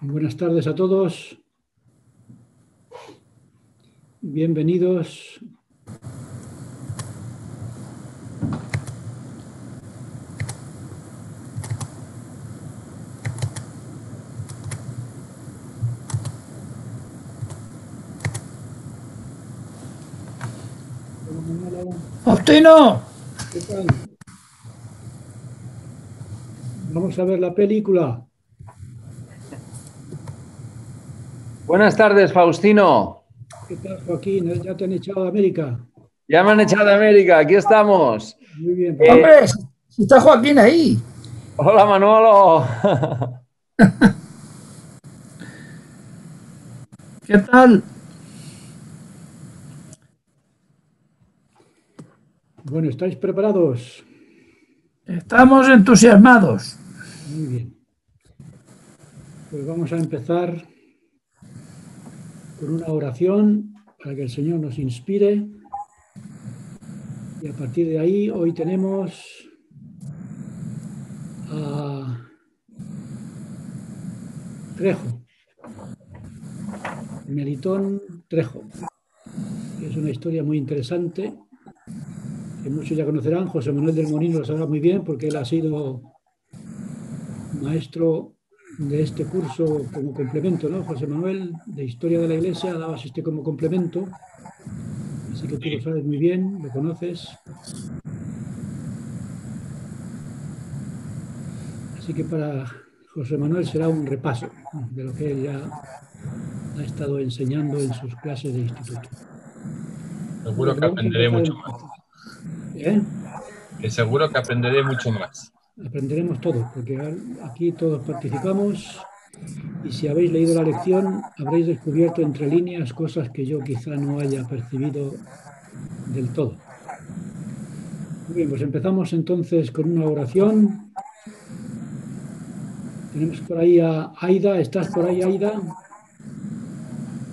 Buenas tardes a todos. Bienvenidos. ¡Faustino! ¿Qué tal? Vamos a ver la película. Buenas tardes, Faustino. ¿Qué tal, Joaquín? ¿Ya te han echado de América? Ya me han echado de América, aquí estamos. Muy bien. ¡Hombre! Si está Joaquín ahí. Hola, Manolo. ¿Qué tal? Bueno, ¿estáis preparados? Estamos entusiasmados. Muy bien. Pues vamos a empezar con una oración para que el Señor nos inspire. Y a partir de ahí, hoy tenemos a Trejo, Melitón Trejo. Es una historia muy interesante que muchos ya conocerán. José Manuel del Molino lo sabrá muy bien porque él ha sido maestro de este curso como complemento, ¿no? José Manuel, de Historia de la Iglesia, dabas este como complemento, así que tú lo sabes muy bien, lo conoces. Así que para José Manuel será un repaso de lo que él ya ha estado enseñando en sus clases de instituto. Seguro que aprenderé mucho más. Que seguro que aprenderé mucho más. Aprenderemos todos, porque aquí todos participamos y si habéis leído la lección habréis descubierto entre líneas cosas que yo quizá no haya percibido del todo. Muy bien, pues empezamos entonces con una oración. Tenemos por ahí a Aida. ¿Estás por ahí, Aida?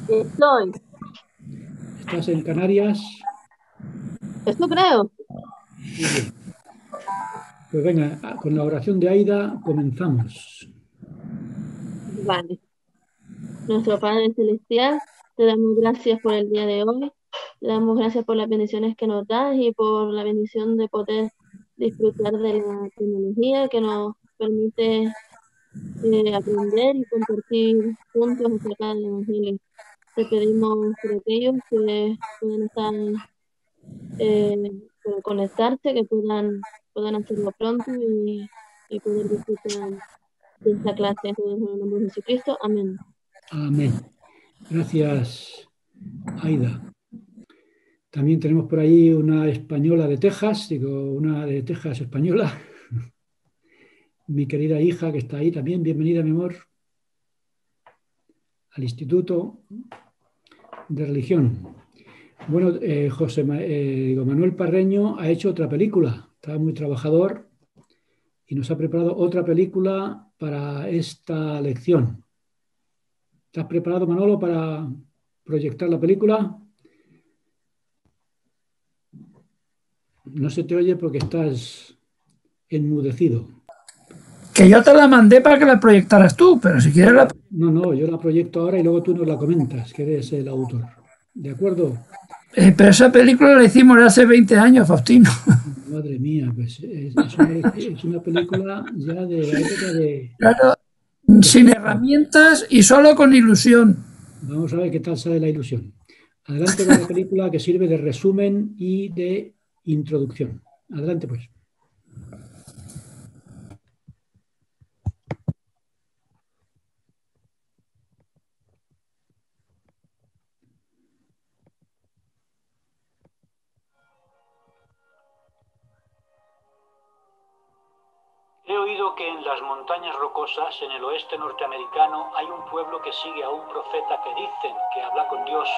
Estoy. ¿Estás en Canarias? Eso creo. Muy bien. Pues venga, con la oración de Aida comenzamos. Vale. Nuestro Padre Celestial, te damos gracias por el día de hoy. Te damos gracias por las bendiciones que nos das y por la bendición de poder disfrutar de la tecnología que nos permite aprender y compartir juntos acerca del Evangelio. Te pedimos por aquellos que pueden estar por conectarse, que puedan hacerlo pronto y poder disfrutar de esta clase en el nombre de Jesucristo. Amén. Amén. Gracias, Aida. También tenemos por ahí una española de Texas, digo, una de Texas española. Mi querida hija que está ahí también. Bienvenida, mi amor, al Instituto de Religión. Bueno, Manuel Parreño ha hecho otra película. Está muy trabajador y nos ha preparado otra película para esta lección. ¿Estás preparado, Manolo, para proyectar la película? No se te oye porque estás enmudecido. Que yo te la mandé para que la proyectaras tú, pero si quieres la... No, yo la proyecto ahora y luego tú nos la comentas, que eres el autor. ¿De acuerdo? pero esa película la hicimos hace 20 años, Faustino. Madre mía, pues es una película ya de la época de... Claro, sin herramientas y solo con ilusión. Vamos a ver qué tal sale la ilusión. Adelante con la película que sirve de resumen y de introducción. Adelante, pues. He oído que en las montañas rocosas, en el oeste norteamericano, hay un pueblo que sigue a un profeta que dicen que habla con Dios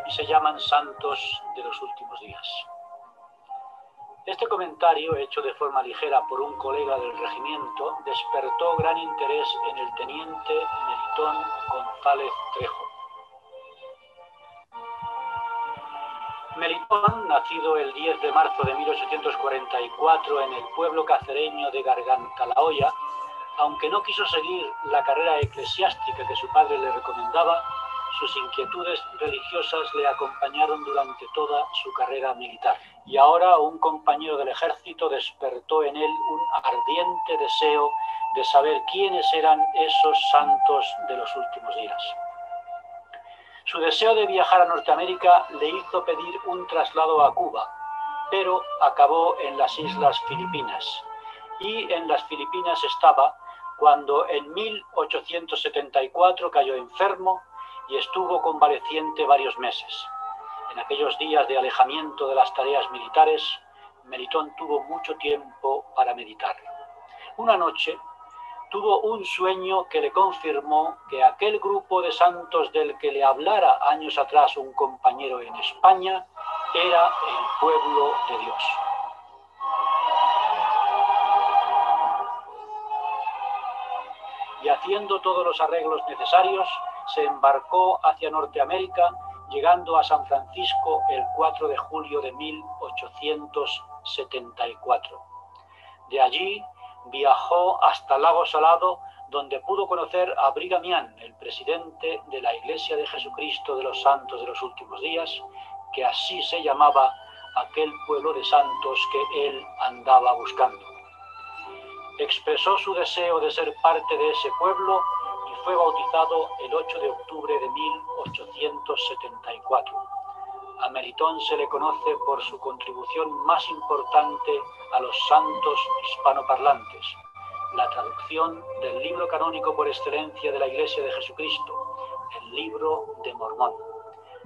y se llaman santos de los últimos días. Este comentario, hecho de forma ligera por un colega del regimiento, despertó gran interés en el teniente Melitón González Trejo. Melitón, nacido el 10 de marzo de 1844 en el pueblo cacereño de Gargantalaoya, Aunque no quiso seguir la carrera eclesiástica que su padre le recomendaba, sus inquietudes religiosas le acompañaron durante toda su carrera militar. Y ahora un compañero del ejército despertó en él un ardiente deseo de saber quiénes eran esos santos de los últimos días. Su deseo de viajar a Norteamérica le hizo pedir un traslado a Cuba, pero acabó en las Islas Filipinas. Y en las Filipinas estaba cuando en 1874 cayó enfermo y estuvo convaleciente varios meses. En aquellos días de alejamiento de las tareas militares, Melitón tuvo mucho tiempo para meditar. Una noche tuvo un sueño que le confirmó que aquel grupo de santos del que le hablara años atrás un compañero en España era el pueblo de Dios. Y haciendo todos los arreglos necesarios, se embarcó hacia Norteamérica, llegando a San Francisco el 4 de julio de 1874. De allí viajó hasta Lago Salado, donde pudo conocer a Brigham Young, el presidente de la Iglesia de Jesucristo de los Santos de los Últimos Días, que así se llamaba aquel pueblo de santos que él andaba buscando. Expresó su deseo de ser parte de ese pueblo y fue bautizado el 8 de octubre de 1874. A Melitón se le conoce por su contribución más importante a los santos hispanoparlantes, la traducción del libro canónico por excelencia de la Iglesia de Jesucristo, el Libro de Mormón.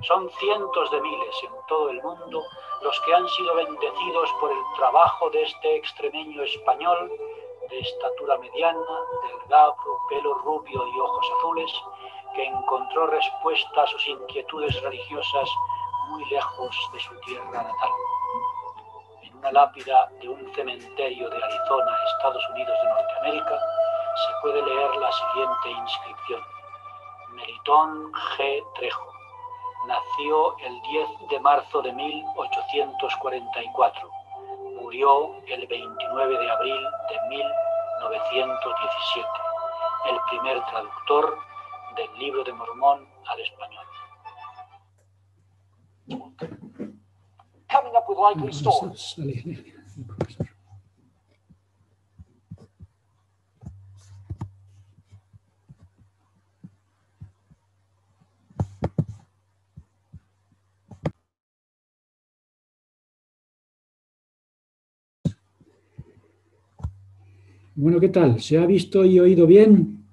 Son cientos de miles en todo el mundo los que han sido bendecidos por el trabajo de este extremeño español, de estatura mediana, delgado, pelo rubio y ojos azules, que encontró respuesta a sus inquietudes religiosas muy lejos de su tierra natal. En una lápida de un cementerio de Arizona, Estados Unidos de Norteamérica, se puede leer la siguiente inscripción: Melitón G. Trejo. Nació el 10 de marzo de 1844. Murió el 29 de abril de 1917. El primer traductor del Libro de Mormón al español. Coming up with likely stories. Bueno, ¿qué tal? ¿Se ha visto y oído bien?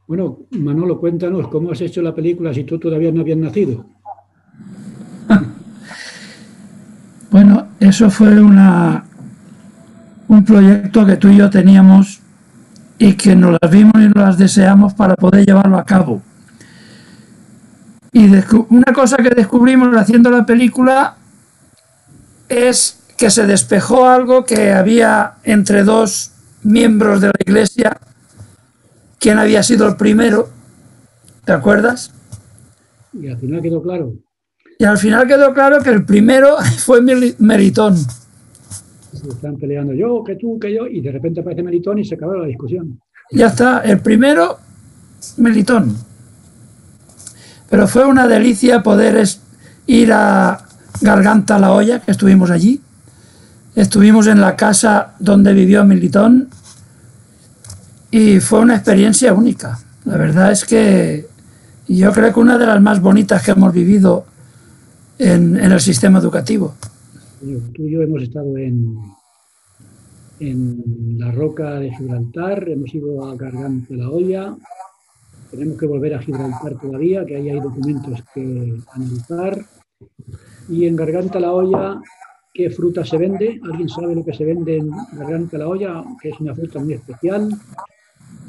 Bueno, Manolo, cuéntanos, ¿cómo has hecho la película si tú todavía no habías nacido? Bueno, eso fue un proyecto que tú y yo teníamos y que nos las vimos y nos las deseamos para poder llevarlo a cabo. Y una cosa que descubrimos haciendo la película es que se despejó algo que había entre dos miembros de la Iglesia. ¿Quién había sido el primero? ¿Te acuerdas? Y al final quedó claro. Y al final quedó claro que el primero fue Melitón. Se están peleando yo, que tú, que yo, y de repente aparece Melitón y se acabó la discusión. Ya está, el primero, Melitón. Pero fue una delicia poder ir a Garganta la Olla, que estuvimos allí. Estuvimos en la casa donde vivió Melitón y fue una experiencia única. La verdad es que yo creo que una de las más bonitas que hemos vivido en el sistema educativo. Tú y yo hemos estado en la Roca de Gibraltar, hemos ido a Garganta la Olla, tenemos que volver a Gibraltar todavía, que ahí hay documentos que analizar. Y en Garganta la Olla, ¿qué fruta se vende? ¿Alguien sabe lo que se vende en Garganta la Olla? Que es una fruta muy especial.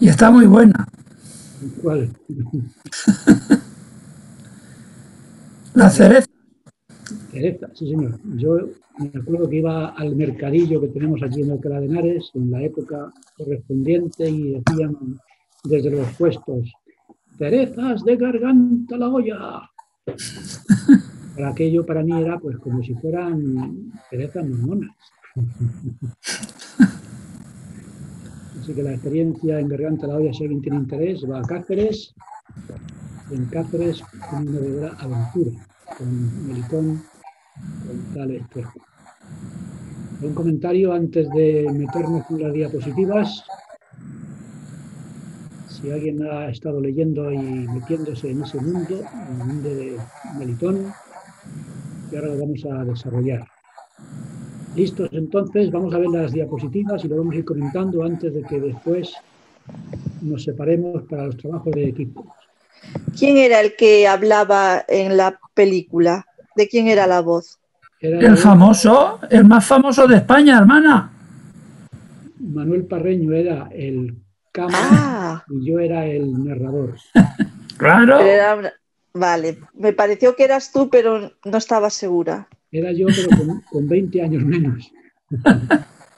Y está muy buena. ¿Cuál? La cereza. Cereza, sí señor. Yo me acuerdo que iba al mercadillo que tenemos aquí en Alcalá de Henares en la época correspondiente y decían desde los puestos: cerezas de Garganta la Olla. Para aquello para mí era pues como si fueran cerezas mormonas. Así que la experiencia en Garganta la Olla, si alguien tiene interés, va a Cáceres. En Cáceres tiene una verdadera aventura con Melitón González Trejo. Un comentario antes de meternos con las diapositivas. Si alguien ha estado leyendo y metiéndose en ese mundo, en el mundo de Melitón, y ahora lo vamos a desarrollar. Listos, entonces, vamos a ver las diapositivas y lo vamos a ir comentando antes de que después nos separemos para los trabajos de equipo. ¿Quién era el que hablaba en la película? ¿De quién era la voz? Era El famoso, el más famoso de España, hermana. Manuel Parreño era el cámara y yo era el narrador. Claro. Vale, me pareció que eras tú, pero no estaba segura. Era yo, pero con 20 años menos.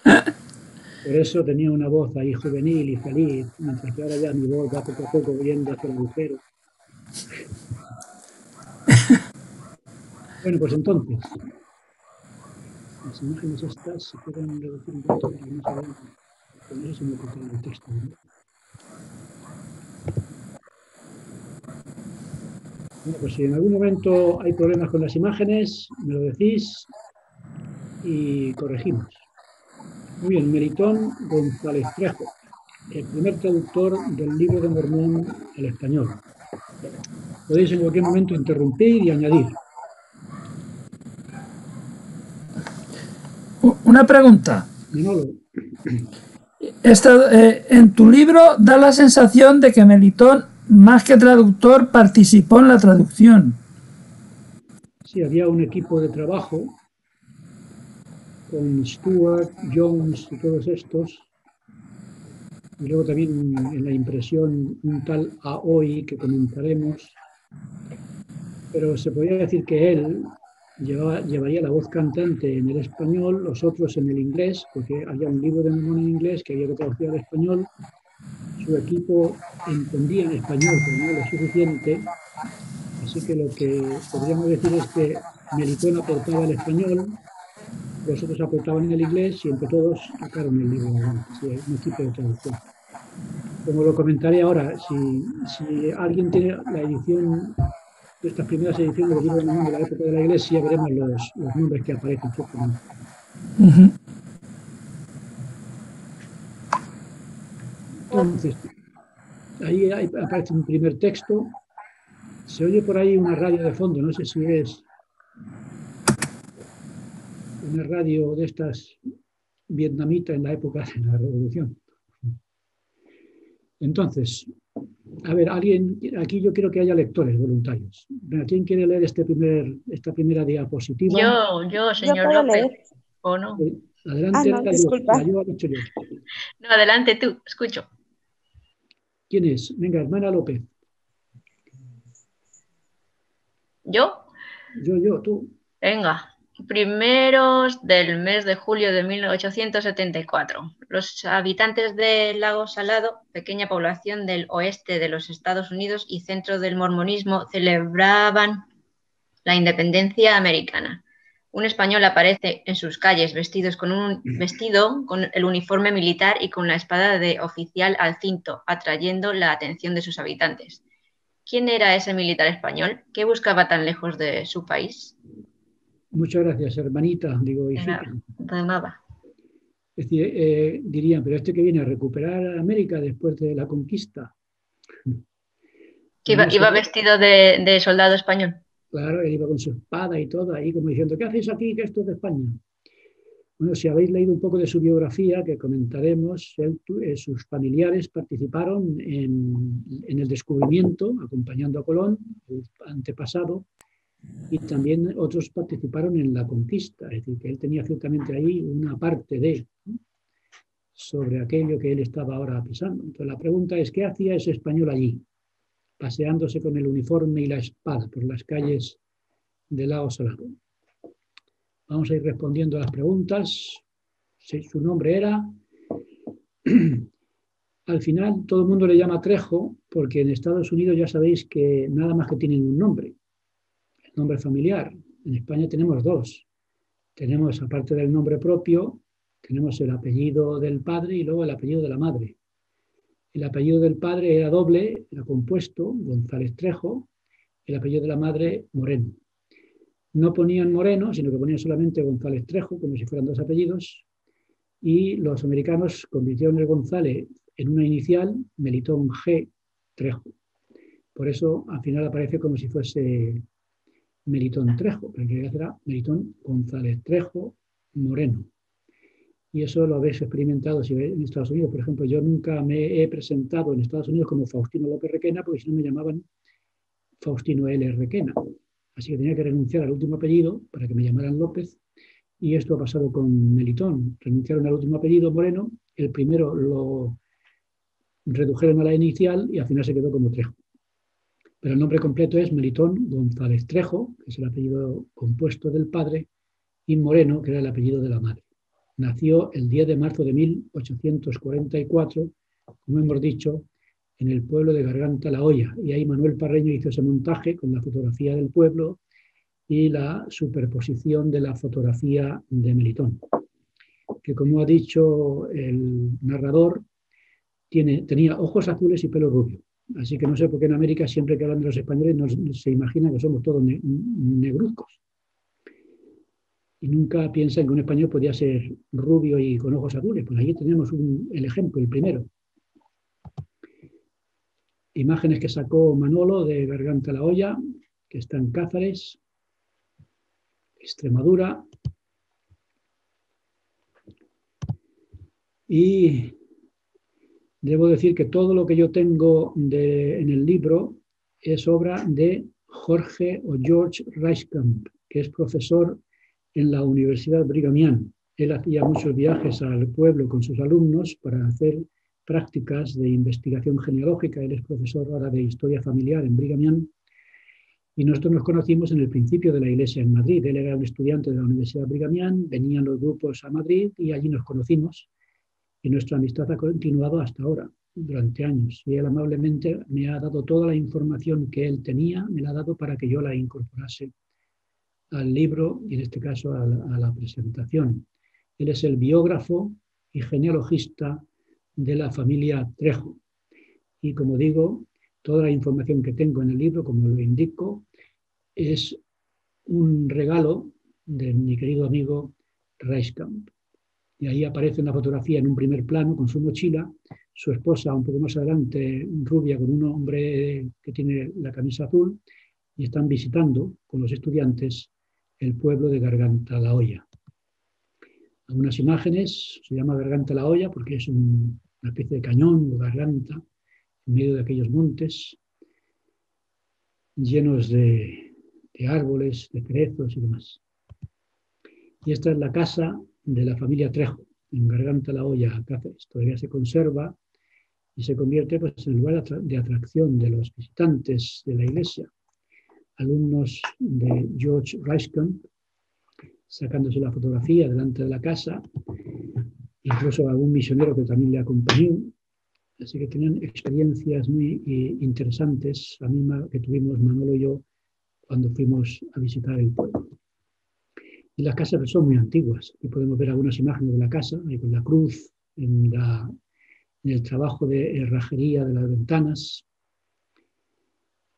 Por eso tenía una voz ahí juvenil y feliz, mientras que ahora ya mi voz va poco a poco yendo hacia el agujero. Bueno, pues entonces, las imágenes estas se pueden reducir un poco, no sabemos, con eso se me oculta el texto, ¿no? Bueno, pues si en algún momento hay problemas con las imágenes, me lo decís y corregimos. Muy bien, Melitón González Trejo, el primer traductor del Libro de Mormón al español. Podéis en cualquier momento interrumpir y añadir. Una pregunta. En tu libro da la sensación de que Melitón, más que traductor, participó en la traducción. Sí, había un equipo de trabajo con Stuart, Jones y todos estos. Y luego también en la impresión un tal Aoi que comentaremos. Pero se podría decir que él llevaría la voz cantante en el español, los otros en el inglés, porque había un libro de Mormón en inglés que había que traducir al español. Su equipo entendía en español, pero no lo suficiente. Así que lo que podríamos decir es que Melitón aportaba el español, los otros aportaban el inglés y entre todos sacaron el libro adelante. Sí, un equipo de traducción. Como lo comentaré ahora, si alguien tiene la edición de estas primeras ediciones del libro de Mormón de la época de la Iglesia, veremos los nombres que aparecen. Entonces, ahí aparece un primer texto. Se oye por ahí una radio de fondo, no sé si es una radio de estas vietnamitas en la época de la Revolución. Entonces, a ver, aquí yo quiero que haya lectores voluntarios. ¿Quién quiere leer esta primera diapositiva? Yo, señor López, ¿o no? Adelante, no, disculpa. No, adelante tú, escucho. ¿Quién es? Venga, hermana López. ¿Yo? Yo, tú. Venga. Primeros del mes de julio de 1874. Los habitantes del Lago Salado, pequeña población del oeste de los Estados Unidos y centro del mormonismo, celebraban la independencia americana. Un español aparece en sus calles vestido con el uniforme militar y con la espada de oficial al cinto, atrayendo la atención de sus habitantes. ¿Quién era ese militar español? ¿Qué buscaba tan lejos de su país? Muchas gracias, hermanita, digo, hijita. De nada. Es decir, dirían, pero este que viene a recuperar América después de la conquista. Que iba vestido de soldado español. Claro, él iba con su espada y todo, ahí como diciendo, ¿qué hacéis aquí? Que esto es de España. Bueno, si habéis leído un poco de su biografía, que comentaremos, sus familiares participaron en el descubrimiento, acompañando a Colón, el antepasado, y también otros participaron en la conquista, es decir, que él tenía ciertamente ahí una parte de, ¿no?, sobre aquello que él estaba ahora pisando. Entonces la pregunta es, ¿qué hacía ese español allí, paseándose con el uniforme y la espada por las calles del Lago Salado? Vamos a ir respondiendo a las preguntas. Sí, su nombre era... Al final todo el mundo le llama Trejo, porque en Estados Unidos ya sabéis que nada más que tienen un nombre. Nombre familiar. En España tenemos dos. Tenemos, aparte del nombre propio, tenemos el apellido del padre y luego el apellido de la madre. El apellido del padre era doble, era compuesto, González Trejo, el apellido de la madre, Moreno. No ponían Moreno, sino que ponían solamente González Trejo, como si fueran dos apellidos, y los americanos convirtieron el González en una inicial, Melitón G. Trejo. Por eso al final aparece como si fuese Melitón Trejo, pero en realidad era Melitón González Trejo Moreno. Y eso lo habéis experimentado si en Estados Unidos. Por ejemplo, yo nunca me he presentado en Estados Unidos como Faustino López Requena, porque si no me llamaban Faustino L. Requena. Así que tenía que renunciar al último apellido para que me llamaran López. Y esto ha pasado con Melitón. Renunciaron al último apellido, Moreno. El primero lo redujeron a la inicial y al final se quedó como Trejo. Pero el nombre completo es Melitón González Trejo, que es el apellido compuesto del padre, y Moreno, que era el apellido de la madre. Nació el 10 de marzo de 1844, como hemos dicho, en el pueblo de Garganta La Olla. Y ahí Manuel Parreño hizo ese montaje con la fotografía del pueblo y la superposición de la fotografía de Melitón, que como ha dicho el narrador, tenía ojos azules y pelo rubio. Así que no sé por qué en América siempre que hablan de los españoles se imagina que somos todos negruzcos. Y nunca piensan que un español podía ser rubio y con ojos azules. Pues aquí tenemos el ejemplo, el primero. Imágenes que sacó Manolo de Garganta La Olla, que está en Cáceres, Extremadura. Y debo decir que todo lo que yo tengo en el libro es obra de Jorge o George Reiskamp, que es profesor en la Universidad Brigham Young. Él hacía muchos viajes al pueblo con sus alumnos para hacer prácticas de investigación genealógica. Él es profesor ahora de historia familiar en Brigham Young. Y nosotros nos conocimos en el principio de la iglesia en Madrid. Él era un estudiante de la Universidad Brigham Young, venían los grupos a Madrid y allí nos conocimos. Y nuestra amistad ha continuado hasta ahora, durante años. Y él amablemente me ha dado toda la información que él tenía, me la ha dado para que yo la incorporase al libro y en este caso a la presentación. Él es el biógrafo y genealogista de la familia Trejo. Y como digo, toda la información que tengo en el libro, como lo indico, es un regalo de mi querido amigo Reiskamp. Y ahí aparece una fotografía en un primer plano con su mochila, su esposa un poco más adelante, rubia, con un hombre que tiene la camisa azul, y están visitando con los estudiantes el pueblo de Garganta La Olla. Algunas imágenes, se llama Garganta La Olla porque es una especie de cañón o garganta en medio de aquellos montes llenos de árboles, de cerezos y demás. Y esta es la casa de la familia Trejo, en Garganta La Olla, Cáceres. Todavía se conserva y se convierte pues, en el lugar de atracción de los visitantes de la iglesia. Alumnos de George Reiskamp, sacándose la fotografía delante de la casa, incluso algún misionero que también le acompañó. Así que tenían experiencias muy interesantes, la misma que tuvimos Manolo y yo cuando fuimos a visitar el pueblo. Y las casas son muy antiguas. Aquí podemos ver algunas imágenes de la casa, ahí con la cruz, en el trabajo de herrajería de las ventanas.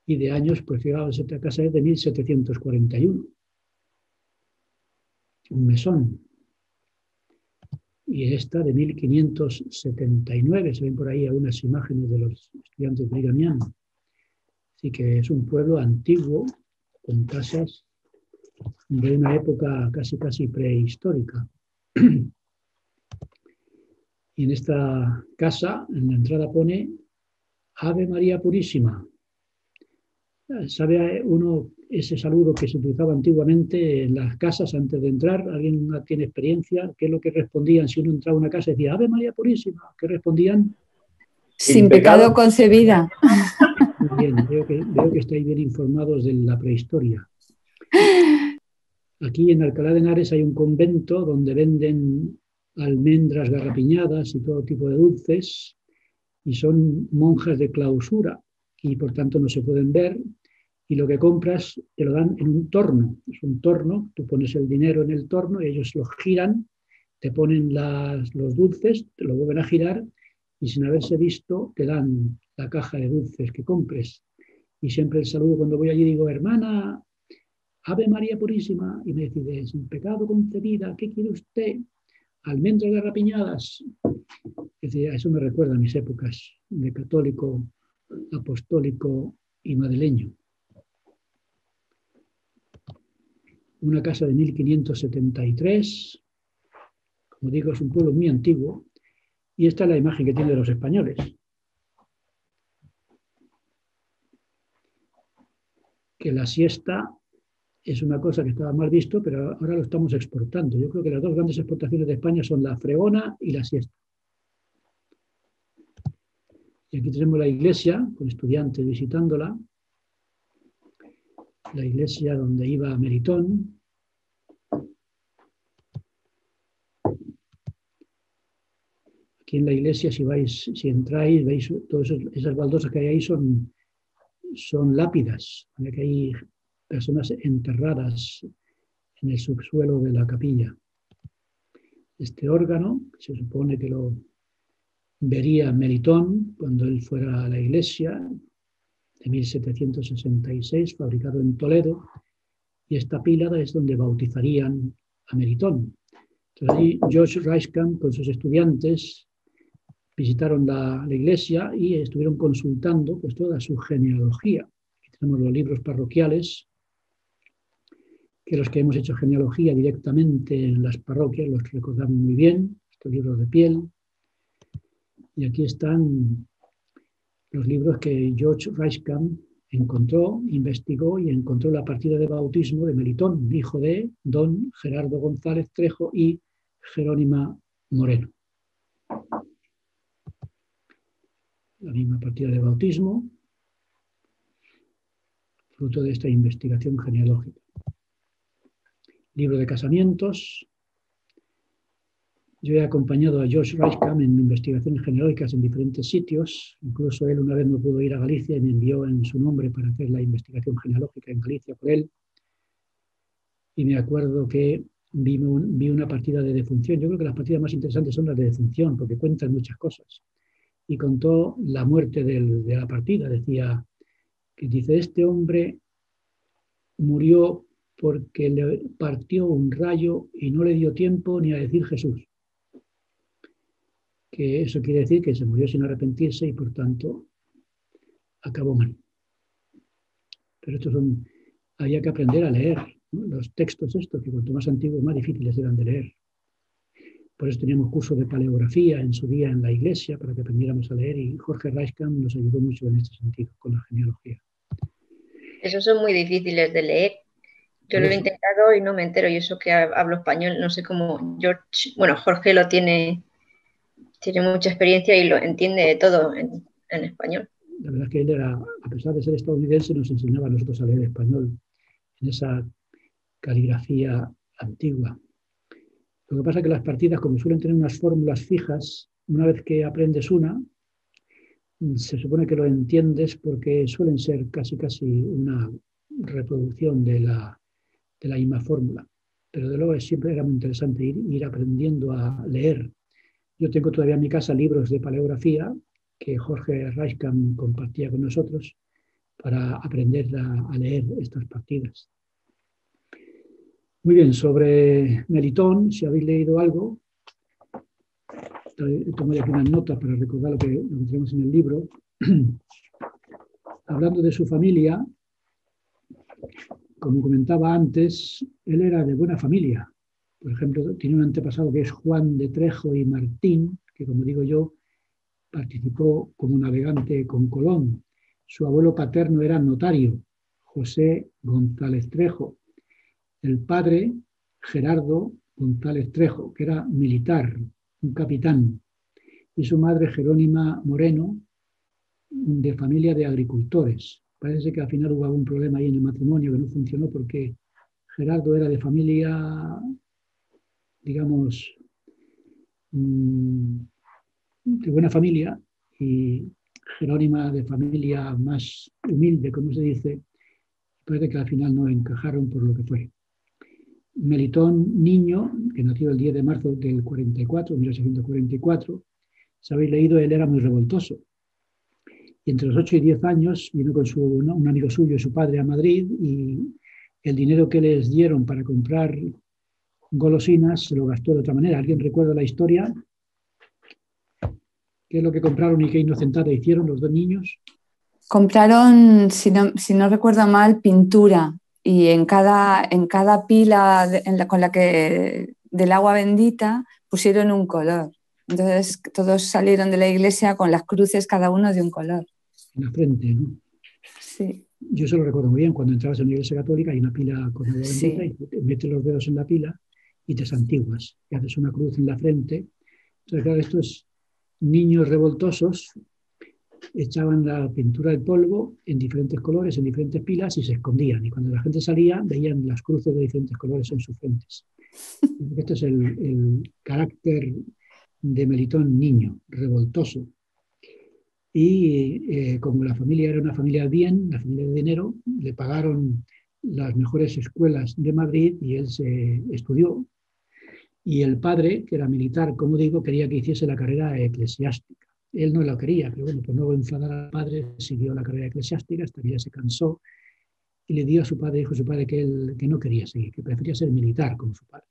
Y de años, pues fijaos, esta casa es de 1741. Un mesón. Y esta de 1579. Se ven por ahí algunas imágenes de los estudiantes de Brigham Young. Así que es un pueblo antiguo, con casas de una época casi prehistórica. Y en esta casa, en la entrada pone Ave María Purísima. ¿Sabe uno ese saludo que se utilizaba antiguamente en las casas antes de entrar? ¿Alguien tiene experiencia? ¿Qué es lo que respondían si uno entraba a una casa y decía Ave María Purísima? ¿Qué respondían? Sin pecado concebida. Muy bien, veo que estáis bien informados de la prehistoria. Aquí en Alcalá de Henares hay un convento donde venden almendras garrapiñadas y todo tipo de dulces y son monjas de clausura y por tanto no se pueden ver y lo que compras te lo dan en un torno. Es un torno, tú pones el dinero en el torno y ellos lo giran, te ponen los dulces, te lo vuelven a girar y sin haberse visto te dan la caja de dulces que compres. Y siempre el saludo cuando voy allí digo, hermana, Ave María Purísima, y me dice, sin pecado concebida, ¿qué quiere usted? Almendras garrapiñadas. Es decir, a eso me recuerda a mis épocas de católico, apostólico y madrileño. Una casa de 1573, como digo, es un pueblo muy antiguo, y esta es la imagen que tiene de los españoles. Que la siesta es una cosa que estaba mal visto, pero ahora lo estamos exportando. Yo creo que las dos grandes exportaciones de España son la fregona y la siesta. Y aquí tenemos la iglesia, con estudiantes visitándola, la iglesia donde iba Meritón. Aquí en la iglesia, si entráis, veis todas esas baldosas que hay ahí son lápidas, que hay personas enterradas en el subsuelo de la capilla. Este órgano, se supone que lo vería Meritón cuando él fuera a la iglesia, de 1766, fabricado en Toledo, y esta pílada es donde bautizarían a Meritón. Entonces allí George Rickham con sus estudiantes visitaron la iglesia y estuvieron consultando pues, toda su genealogía. Aquí tenemos los libros parroquiales, que los que hemos hecho genealogía directamente en las parroquias los recordamos muy bien, estos libros de piel. Y aquí están los libros que George Rickham encontró, investigó y encontró la partida de bautismo de Meritón, hijo de don Gerardo González Trejo y Jerónima Moreno. La misma partida de bautismo, fruto de esta investigación genealógica. Libro de casamientos. Yo he acompañado a George Rickham en investigaciones genealógicas en diferentes sitios. Incluso él una vez no pudo ir a Galicia y me envió en su nombre para hacer la investigación genealógica en Galicia por él. Y me acuerdo que vi una partida de defunción. Yo creo que las partidas más interesantes son las de defunción, porque cuentan muchas cosas. Y contó la muerte de la partida. Dice, este hombre murió porque le partió un rayo y no le dio tiempo ni a decir Jesús. Que eso quiere decir que se murió sin arrepentirse y por tanto acabó mal. Pero había que aprender a leer, ¿no? Los textos estos, que cuanto más antiguos más difíciles eran de leer. Por eso teníamos cursos de paleografía en su día en la iglesia para que aprendiéramos a leer y Jorge Rickham nos ayudó mucho en este sentido, con la genealogía. Esos son muy difíciles de leer. Yo lo he intentado y no me entero. Y eso que hablo español, no sé cómo Jorge lo tiene mucha experiencia y lo entiende todo en español. La verdad es que él era, a pesar de ser estadounidense, nos enseñaba a nosotros a leer español en esa caligrafía antigua. Lo que pasa es que las partidas, como suelen tener unas fórmulas fijas, una vez que aprendes una, se supone que lo entiendes porque suelen ser casi una reproducción de la misma fórmula. Pero de luego siempre era muy interesante ir aprendiendo a leer. Yo tengo todavía en mi casa libros de paleografía que Jorge Rickham compartía con nosotros para aprender a leer estas partidas. Muy bien, sobre Meritón, si habéis leído algo, tomo aquí unas notas para recordar lo que tenemos en el libro. Hablando de su familia, como comentaba antes, él era de buena familia. Por ejemplo, tiene un antepasado que es Juan de Trejo y Martín, que como digo yo, participó como navegante con Colón. Su abuelo paterno era notario, José González Trejo. El padre, Gerardo González Trejo, que era militar, un capitán. Y su madre, Jerónima Moreno, de familia de agricultores. Parece que al final hubo algún problema ahí en el matrimonio que no funcionó porque Gerardo era de familia, digamos, de buena familia y Jerónima de familia más humilde, como se dice. Parece que al final no encajaron por lo que fue. Meritón, niño, que nació el 10 de marzo del 44, 1844, si habéis leído, él era muy revoltoso. Y entre los 8 y 10 años vino con un amigo suyo y su padre a Madrid, y el dinero que les dieron para comprar golosinas se lo gastó de otra manera. ¿Alguien recuerda la historia? ¿Qué es lo que compraron y qué inocentada hicieron los dos niños? Compraron, si no recuerdo mal, pintura, y en cada pila con la que del agua bendita pusieron un color. Entonces todos salieron de la iglesia con las cruces, cada uno de un color. En la frente, ¿no? Sí. Yo se lo recuerdo muy bien. Cuando entrabas en la iglesia católica hay una pila con agua bendita, Sí. y te metes los dedos en la pila y te santiguas. Y haces una cruz en la frente. Entonces, claro, estos niños revoltosos echaban la pintura del polvo en diferentes colores, en diferentes pilas, y se escondían. Y cuando la gente salía, veían las cruces de diferentes colores en sus frentes. Este es el carácter de Melitón, niño, revoltoso. Y como la familia era una familia bien, la familia de dinero, le pagaron las mejores escuelas de Madrid y él se estudió. Y el padre, que era militar, como digo, quería que hiciese la carrera eclesiástica. Él no la quería, pero bueno, por no enfadar al padre, siguió la carrera eclesiástica hasta que ya se cansó y le dio a su padre, dijo a su padre que no quería seguir, que prefería ser militar como su padre.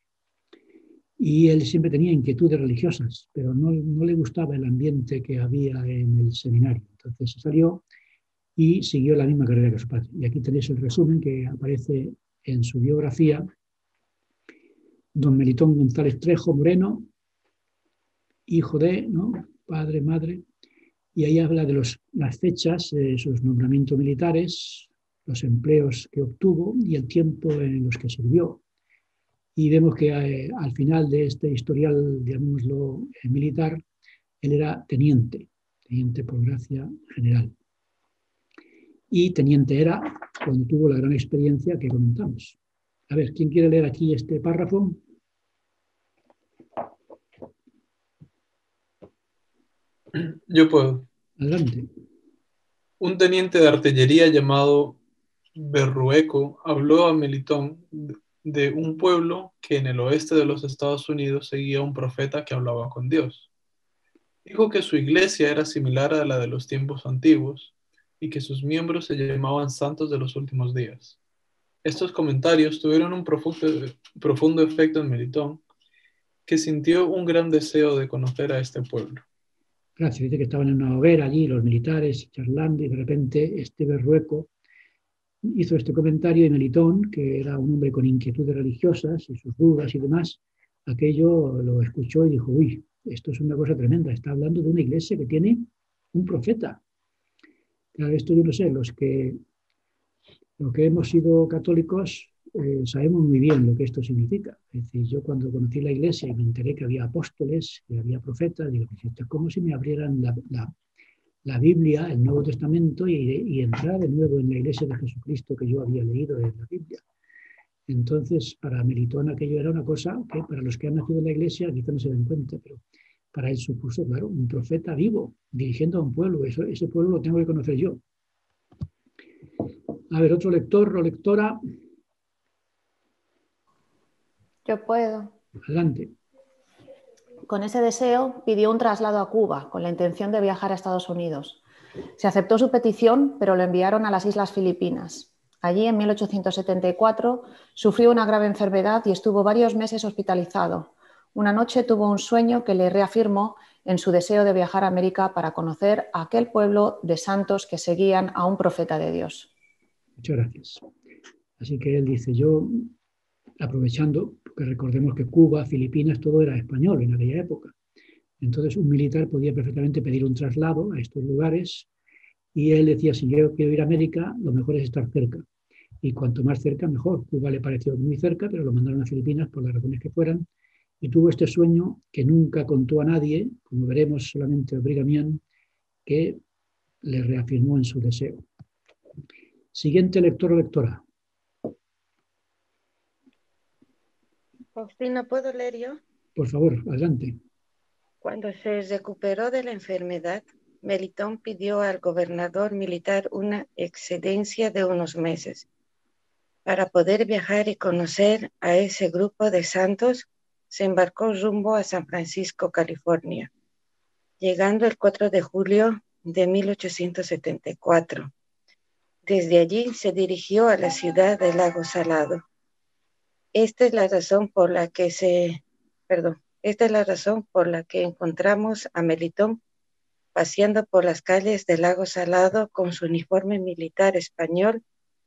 Y él siempre tenía inquietudes religiosas, pero no le gustaba el ambiente que había en el seminario. Entonces se salió y siguió la misma carrera que su padre. Y aquí tenéis el resumen que aparece en su biografía. Don Melitón González Trejo Moreno, hijo de, ¿no?, padre, madre, y ahí habla de las fechas de sus nombramientos militares, los empleos que obtuvo y el tiempo en los que sirvió. Y vemos que al final de este historial, llamémoslo militar, él era teniente por gracia general. Y teniente era cuando tuvo la gran experiencia que comentamos. A ver, ¿quién quiere leer aquí este párrafo? Yo puedo. Adelante. Un teniente de artillería llamado Berrueco habló a Melitón de un pueblo que en el oeste de los Estados Unidos seguía a un profeta que hablaba con Dios. Dijo que su iglesia era similar a la de los tiempos antiguos y que sus miembros se llamaban santos de los últimos días. Estos comentarios tuvieron un profundo efecto en Melitón, que sintió un gran deseo de conocer a este pueblo. Gracias. Dice que estaban en una hoguera allí, los militares, charlando, y de repente este Berrueco hizo este comentario, y Melitón, que era un hombre con inquietudes religiosas y sus dudas y demás, aquello lo escuchó y dijo, uy, esto es una cosa tremenda, está hablando de una iglesia que tiene un profeta. Claro, esto yo no sé, los que hemos sido católicos sabemos muy bien lo que esto significa. Es decir, yo cuando conocí la iglesia y me enteré que había apóstoles, que había profetas, digo, esto es como si me abrieran la Biblia, el Nuevo Testamento, y entrar de nuevo en la iglesia de Jesucristo que yo había leído en la Biblia. Entonces, para Melitón aquello era una cosa que para los que han nacido en la iglesia quizá no se den cuenta, pero para él supuso, claro, un profeta vivo, dirigiendo a un pueblo. Ese pueblo lo tengo que conocer yo. A ver, otro lector o lectora. Yo puedo. Adelante. Con ese deseo pidió un traslado a Cuba con la intención de viajar a Estados Unidos. Se aceptó su petición, pero lo enviaron a las Islas Filipinas. Allí, en 1874, sufrió una grave enfermedad y estuvo varios meses hospitalizado. Una noche tuvo un sueño que le reafirmó en su deseo de viajar a América para conocer a aquel pueblo de santos que seguían a un profeta de Dios. Muchas gracias. Así que él dice, yo, aprovechando, porque recordemos que Cuba, Filipinas, todo era español en aquella época. Entonces un militar podía perfectamente pedir un traslado a estos lugares, y él decía, si yo quiero ir a América, lo mejor es estar cerca. Y cuanto más cerca, mejor. Cuba le pareció muy cerca, pero lo mandaron a Filipinas por las razones que fueran, y tuvo este sueño que nunca contó a nadie, como veremos solamente a Brigham Young, que le reafirmó en su deseo. Siguiente lector o lectora. Faustina, ¿puedo leer yo? Por favor, adelante. Cuando se recuperó de la enfermedad, Melitón pidió al gobernador militar una excedencia de unos meses para poder viajar y conocer a ese grupo de santos. Se embarcó rumbo a San Francisco, California. llegando el 4 de julio de 1874. Desde allí se dirigió a la ciudad de Lago Salado. Esta es la razón por la que encontramos a Melitón paseando por las calles de Lago Salado con su uniforme militar español,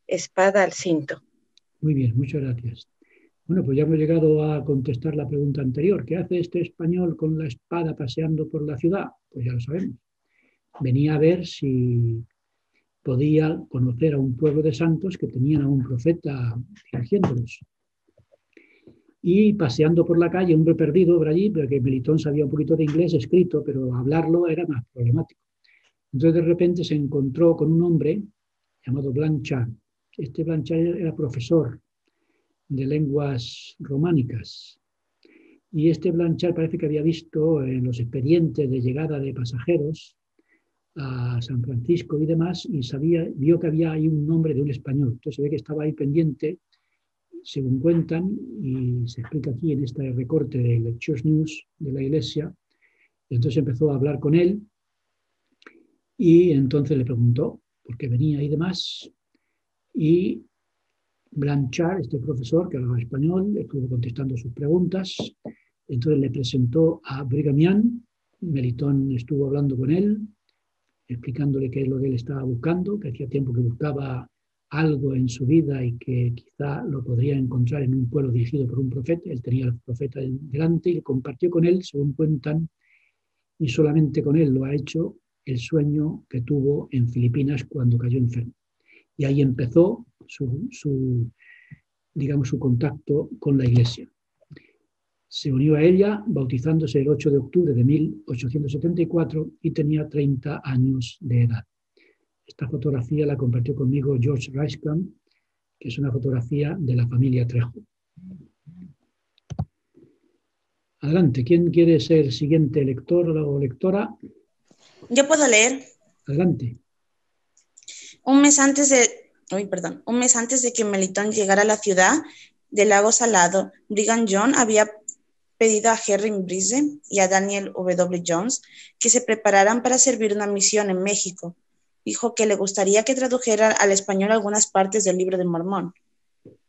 espada al cinto. Muy bien, muchas gracias. Bueno, pues ya hemos llegado a contestar la pregunta anterior. ¿Qué hace este español con la espada paseando por la ciudad? Pues ya lo sabemos. Venía a ver si podía conocer a un pueblo de santos que tenían a un profeta dirigiéndolos. Y paseando por la calle, un hombre perdido por allí, porque Melitón sabía un poquito de inglés escrito, pero hablarlo era más problemático. Entonces de repente se encontró con un hombre llamado Blanchard. Este Blanchard era profesor de lenguas románicas. Y este Blanchard parece que había visto en los expedientes de llegada de pasajeros a San Francisco y demás, y vio que había ahí un nombre de un español. Entonces se ve que estaba ahí pendiente, según cuentan, y se explica aquí en este recorte de Lectures News de la Iglesia. Y entonces empezó a hablar con él, y entonces le preguntó por qué venía y demás, y Blanchard, este profesor que hablaba español, estuvo contestando sus preguntas. Entonces le presentó a Brigham Young. Melitón estuvo hablando con él, explicándole qué es lo que él estaba buscando, que hacía tiempo que buscaba algo en su vida y que quizá lo podría encontrar en un pueblo dirigido por un profeta. Él tenía al profeta delante y compartió con él, según cuentan, y solamente con él lo ha hecho, el sueño que tuvo en Filipinas cuando cayó enfermo. Y ahí empezó su contacto con la Iglesia. Se unió a ella bautizándose el 8 de octubre de 1874 y tenía 30 años de edad. Esta fotografía la compartió conmigo George Ricecamp, que es una fotografía de la familia Trejo. Adelante, ¿quién quiere ser siguiente lector o lectora? Yo puedo leer. Adelante. Un mes antes de que Melitón llegara a la ciudad de Lago Salado, Brigham Young había pedido a Henry Bryce y a Daniel W. Jones que se prepararan para servir una misión en México. Dijo que le gustaría que tradujera al español algunas partes del Libro de Mormón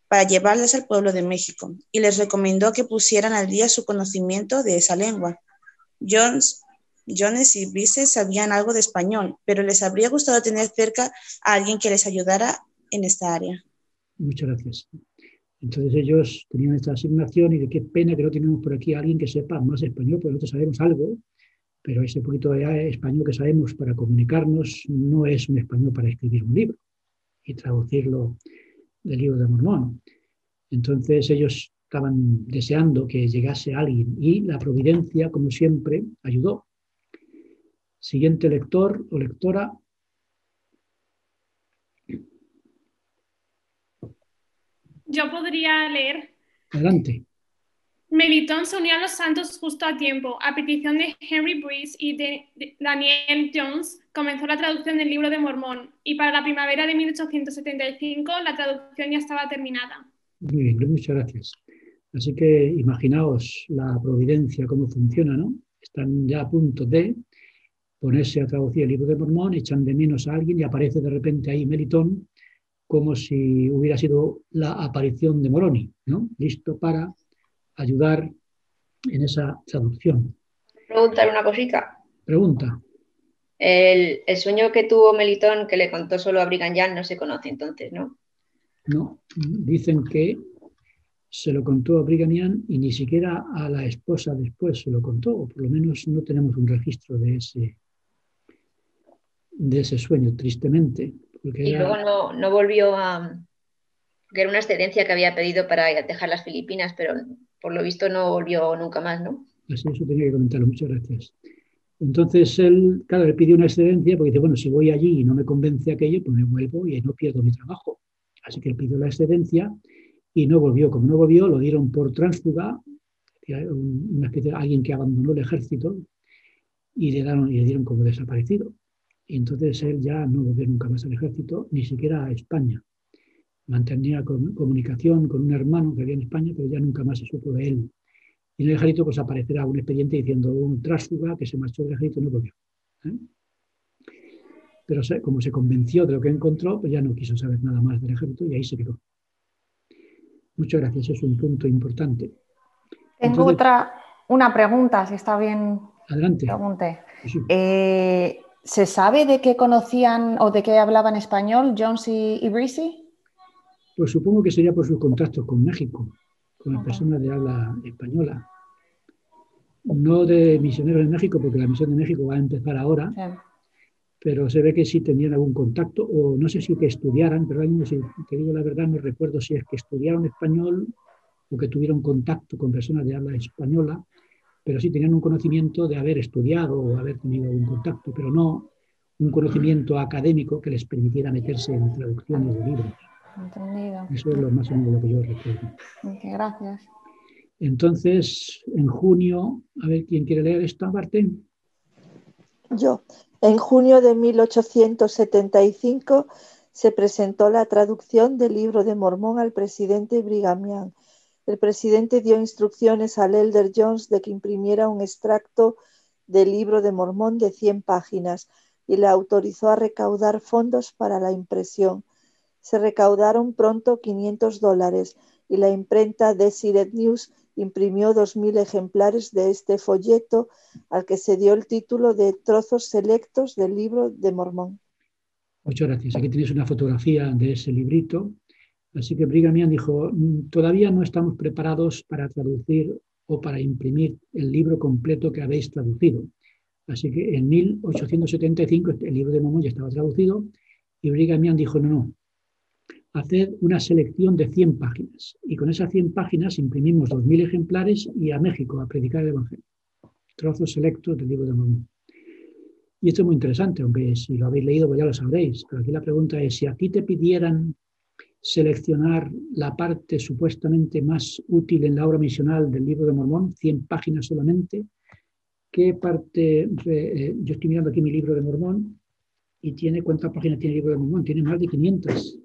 para llevarlas al pueblo de México, y les recomendó que pusieran al día su conocimiento de esa lengua. Jones y Bryce sabían algo de español, pero les habría gustado tener cerca a alguien que les ayudara en esta área. Muchas gracias. Entonces ellos tenían esta asignación y de qué pena que no tenemos por aquí a alguien que sepa más español, porque nosotros sabemos algo, pero ese poquito de español que sabemos para comunicarnos no es un español para escribir un libro y traducirlo del Libro de Mormón. Entonces ellos estaban deseando que llegase alguien y la providencia, como siempre, ayudó. Siguiente lector o lectora. Yo podría leer. Adelante. Melitón se unió a los santos justo a tiempo. A petición de Henry Bryce y de Daniel Jones, comenzó la traducción del Libro de Mormón, y para la primavera de 1875 la traducción ya estaba terminada. Muy bien, muchas gracias. Así que imaginaos la providencia, cómo funciona, ¿no? Están ya a punto de ponerse a traducir el Libro de Mormón, echan de menos a alguien y aparece de repente ahí Melitón, como si hubiera sido la aparición de Moroni, ¿no? Listo para ayudar en esa traducción. Preguntar una cosita. Pregunta. El sueño que tuvo Melitón, que le contó solo a Brigham Young, no se conoce entonces, ¿no? No, dicen que se lo contó a Brigham Young y ni siquiera a la esposa después se lo contó, o por lo menos no tenemos un registro de ese sueño, tristemente. Y luego no volvió a... que era una excedencia que había pedido para dejar las Filipinas, pero por lo visto no volvió nunca más, ¿no? Así, eso tenía que comentarlo, muchas gracias. Entonces él, claro, le pidió una excedencia porque dice, bueno, si voy allí y no me convence aquello, pues me vuelvo y no pierdo mi trabajo. Así que él pidió la excedencia y no volvió. Como no volvió, lo dieron por tránsfuga, una especie de alguien que abandonó el ejército, y le dieron como desaparecido. Y entonces él ya no volvió nunca más al ejército, ni siquiera a España. Mantenía comunicación con un hermano que había en España, pero ya nunca más se supo de él Y en el ejército pues aparecerá un expediente diciendo un tránsfuga que se marchó del ejército y no volvió. Pero como se convenció de lo que encontró, pues ya no quiso saber nada más del ejército y ahí se quedó. Muchas gracias, es un punto importante. Tengo una pregunta, si está bien. Adelante. Pregunte. Sí. ¿Se sabe de qué conocían o de qué hablaban español Jones y Breezy? Pues supongo que sería por sus contactos con México, con las personas de habla española. No de misioneros en México, porque la misión de México va a empezar ahora, sí. Pero se ve que sí tenían algún contacto, o no sé si que estudiaran, pero si te digo la verdad, no recuerdo si es que estudiaron español o que tuvieron contacto con personas de habla española, pero sí tenían un conocimiento de haber estudiado o haber tenido algún contacto, pero no un conocimiento académico que les permitiera meterse en traducciones de libros. Entendido. Eso es lo más o menos lo que yo recuerdo. Okay, gracias. Entonces, en junio, a ver, ¿quién quiere leer esta parte? Yo. En junio de 1875 se presentó la traducción del Libro de Mormón al presidente Brigham Young. El presidente dio instrucciones al elder Jones de que imprimiera un extracto del Libro de Mormón de 100 páginas y le autorizó a recaudar fondos para la impresión. Se recaudaron pronto $500 y la imprenta Deseret News imprimió 2.000 ejemplares de este folleto al que se dio el título de Trozos Selectos del Libro de Mormón. Muchas gracias. Aquí tenéis una fotografía de ese librito. Así que Brigham Young dijo, todavía no estamos preparados para traducir o para imprimir el libro completo que habéis traducido. Así que en 1875 el libro de Mormón ya estaba traducido y Brigham Young dijo, no, haced una selección de 100 páginas. Y con esas 100 páginas imprimimos 2.000 ejemplares y a México a predicar el Evangelio. Trozos selectos del libro de Mormón. Y esto es muy interesante, aunque si lo habéis leído pues ya lo sabréis. Pero aquí la pregunta es, si a ti te pidieran seleccionar la parte supuestamente más útil en la obra misional del libro de Mormón, 100 páginas solamente, ¿qué parte? Yo estoy mirando aquí mi libro de Mormón y ¿cuántas páginas tiene el libro de Mormón? Tiene más de 500.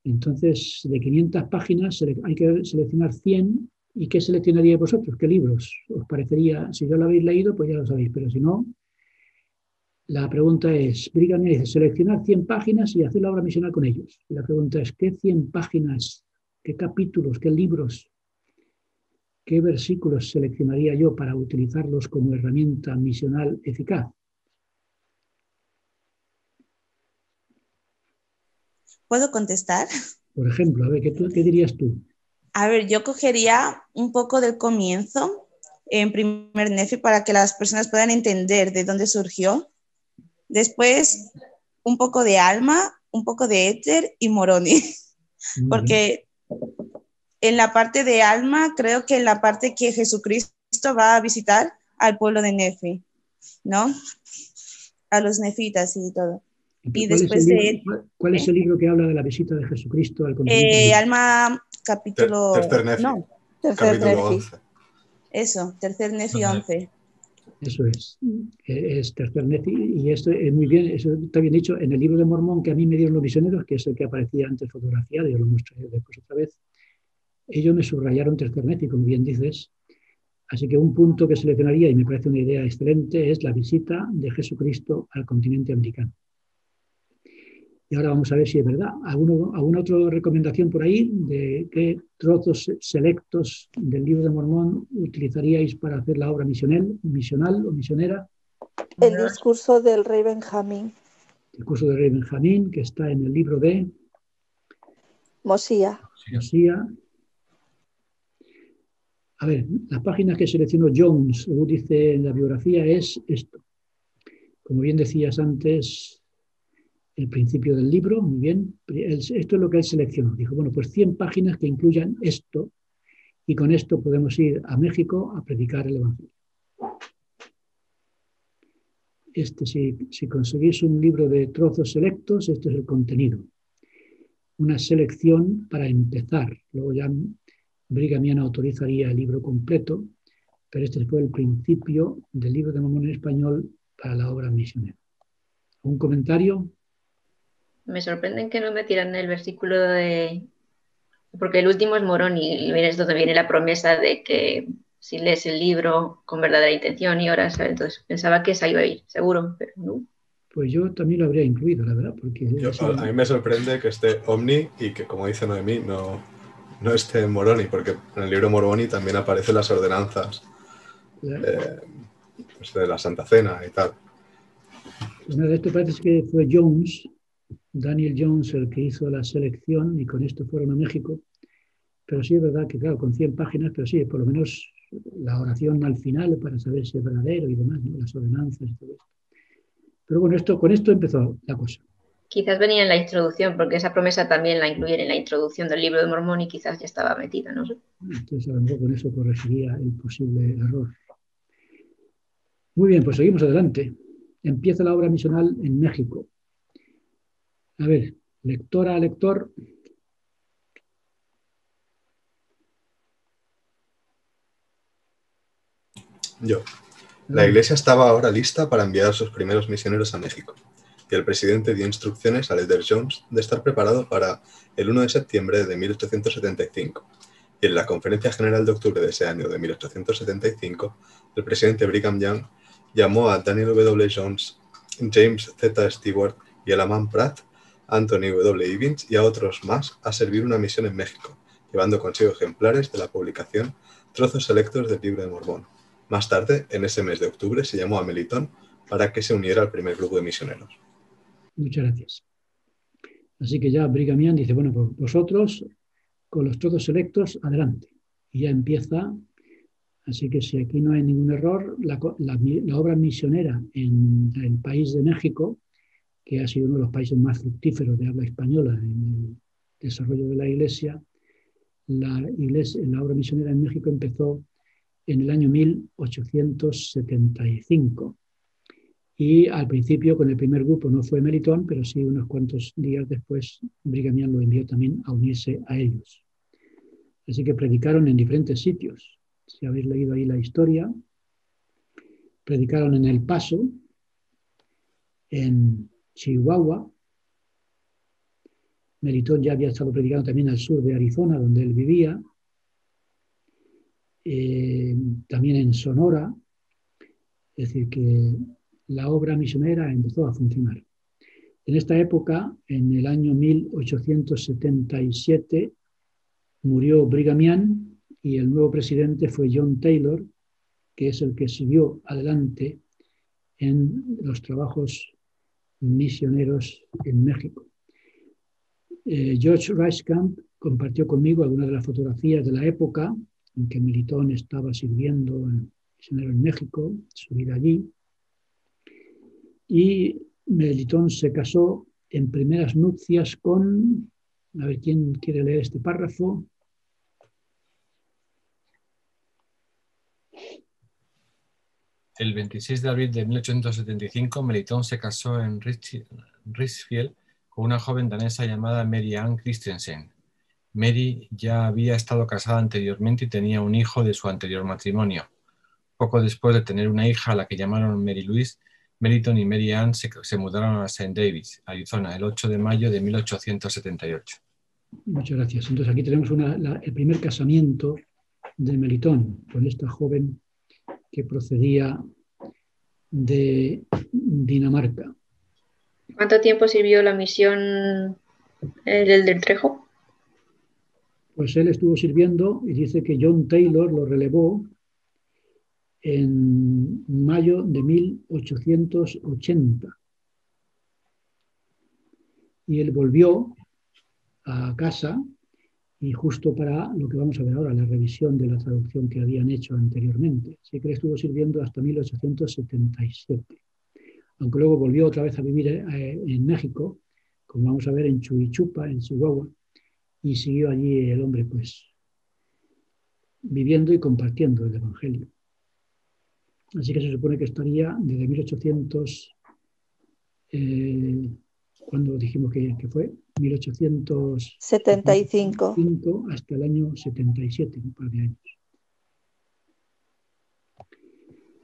Entonces, de 500 páginas hay que seleccionar 100. ¿Y qué seleccionaríais vosotros? ¿Qué libros os parecería? Si ya lo habéis leído, pues ya lo sabéis, pero si no, la pregunta es, Brigham Young dice, seleccionar 100 páginas y hacer la obra misional con ellos. Y la pregunta es, ¿qué 100 páginas, qué capítulos, qué libros, qué versículos seleccionaría yo para utilizarlos como herramienta misional eficaz? ¿Puedo contestar? Por ejemplo, a ver, ¿qué dirías tú? A ver, yo cogería un poco del comienzo en primer Nefi para que las personas puedan entender de dónde surgió. Después, un poco de Alma, un poco de Éter y Moroni. Porque en la parte de Alma, creo que en la parte que Jesucristo va a visitar al pueblo de Nefi, ¿no? A los nefitas y todo. Y después ¿Cuál es el libro que habla de la visita de Jesucristo al continente? Alma, capítulo... Tercer Nefi. No. Capítulo 11. Eso, tercer Nefi 11. Eso es tercer Nefi, y esto es muy bien, eso está bien dicho. En el libro de Mormón que a mí me dieron los misioneros, que es el que aparecía antes fotografiado, yo lo muestro después otra vez, ellos me subrayaron tercer Nefi, como bien dices. Así que un punto que seleccionaría, y me parece una idea excelente, es la visita de Jesucristo al continente americano. Y ahora vamos a ver si es verdad. ¿Alguna otra recomendación por ahí de qué trozos selectos del libro de Mormón utilizaríais para hacer la obra misional o misionera? El discurso del rey Benjamín. El discurso del rey Benjamín, que está en el libro de Mosía. A ver, las páginas que seleccionó Jones, según dice en la biografía, es esto. Como bien decías antes, el principio del libro, muy bien. Esto es lo que él seleccionó. Dijo, bueno, pues 100 páginas que incluyan esto y con esto podemos ir a México a predicar el Evangelio. Si conseguís un libro de trozos selectos, este es el contenido. Una selección para empezar. Luego ya Brigham Young autorizaría el libro completo, pero este fue el principio del libro de Mormón en español para la obra misionera. ¿Un comentario? Me sorprenden que no me tiran el versículo de Porque el último es Moroni, y es donde viene la promesa de que si lees el libro con verdadera intención y horas, ¿sabes? Entonces pensaba que esa iba a ir, seguro, pero no. Pues yo también lo habría incluido, la verdad, porque... A mí me sorprende que esté Omni y que, como dice Noemí, no esté Moroni, porque en el libro Moroni también aparecen las ordenanzas pues de la Santa Cena y tal. Pues nada, esto parece que fue Jones, Daniel Jones, el que hizo la selección y con esto fueron a México. Pero sí es verdad que, claro, con 100 páginas, pero sí, por lo menos la oración al final para saber si es verdadero y demás, ¿no? Las ordenanzas y todo esto. Pero bueno, con esto empezó la cosa. Quizás venía en la introducción, porque esa promesa también la incluyen en la introducción del libro de Mormón y quizás ya estaba metida, no sé. Entonces a lo mejor con eso corregiría el posible error. Muy bien, pues seguimos adelante. Empieza la obra misional en México. A ver, lectora, lector. Yo. La iglesia estaba ahora lista para enviar a sus primeros misioneros a México, y el presidente dio instrucciones al Elder Jones de estar preparado para el 1 de septiembre de 1875. Y en la Conferencia General de octubre de ese año de 1875, el presidente Brigham Young llamó a Daniel W. Jones, James Z. Stewart y Elamán Pratt, Anthony W. Evans y a otros más a servir una misión en México, llevando consigo ejemplares de la publicación Trozos Selectos del Libro de Mormón. Más tarde, en ese mes de octubre, se llamó a Melitón para que se uniera al primer grupo de misioneros. Muchas gracias. Así que ya Brigham Young dice, bueno, pues vosotros con los trozos selectos, adelante. Y ya empieza, así que si aquí no hay ningún error, la obra misionera en el país de México, que ha sido uno de los países más fructíferos de habla española en el desarrollo de la iglesia, la obra misionera en México empezó en el año 1875. Y al principio con el primer grupo no fue Melitón, pero sí unos cuantos días después Brigham Young lo envió también a unirse a ellos. Así que predicaron en diferentes sitios. Si habéis leído ahí la historia, predicaron en El Paso, en Chihuahua. Melitón ya había estado predicando también al sur de Arizona, donde él vivía. También en Sonora. Es decir, que la obra misionera empezó a funcionar. En esta época, en el año 1877, murió Brigham Young y el nuevo presidente fue John Taylor, que es el que siguió adelante en los trabajos misioneros en México. George Reiskamp compartió conmigo algunas de las fotografías de la época en que Melitón estaba sirviendo misionero en México, su vida allí. Y Melitón se casó en primeras nupcias con, a ver quién quiere leer este párrafo. El 26 de abril de 1875, Melitón se casó en Richfield con una joven danesa llamada Mary Ann Christensen. Mary ya había estado casada anteriormente y tenía un hijo de su anterior matrimonio. Poco después de tener una hija a la que llamaron Mary Louise, Melitón y Mary Ann se mudaron a St. Davis, Arizona, el 8 de mayo de 1878. Muchas gracias. Entonces aquí tenemos el primer casamiento de Melitón con esta joven que procedía de Dinamarca. ¿Cuánto tiempo sirvió la misión del Trejo? Pues él estuvo sirviendo y dice que John Taylor lo relevó en mayo de 1880. Y él volvió a casa y justo para lo que vamos a ver ahora, la revisión de la traducción que habían hecho anteriormente. Así que él estuvo sirviendo hasta 1877. Aunque luego volvió otra vez a vivir en México, como vamos a ver en Chuichupa, en Chihuahua, y siguió allí el hombre pues viviendo y compartiendo el Evangelio. Así que se supone que estaría desde 1800, cuando dijimos que fue, 1875 hasta el año 77, un par de años.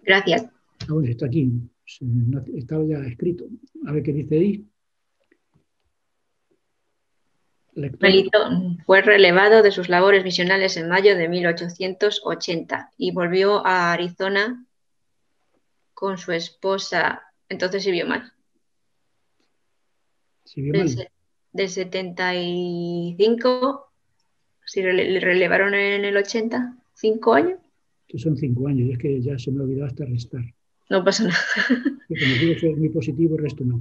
Gracias. Bueno, está aquí, estaba ya escrito. A ver qué dice ahí. Melitón fue relevado de sus labores misionales en mayo de 1880 y volvió a Arizona con su esposa. Entonces sirvió mal. Del 75, si le relevaron en el 80, 5 años. Que son 5 años, y es que ya se me ha olvidado hasta restar. No pasa nada. Que como digo, soy muy positivo, el resto no.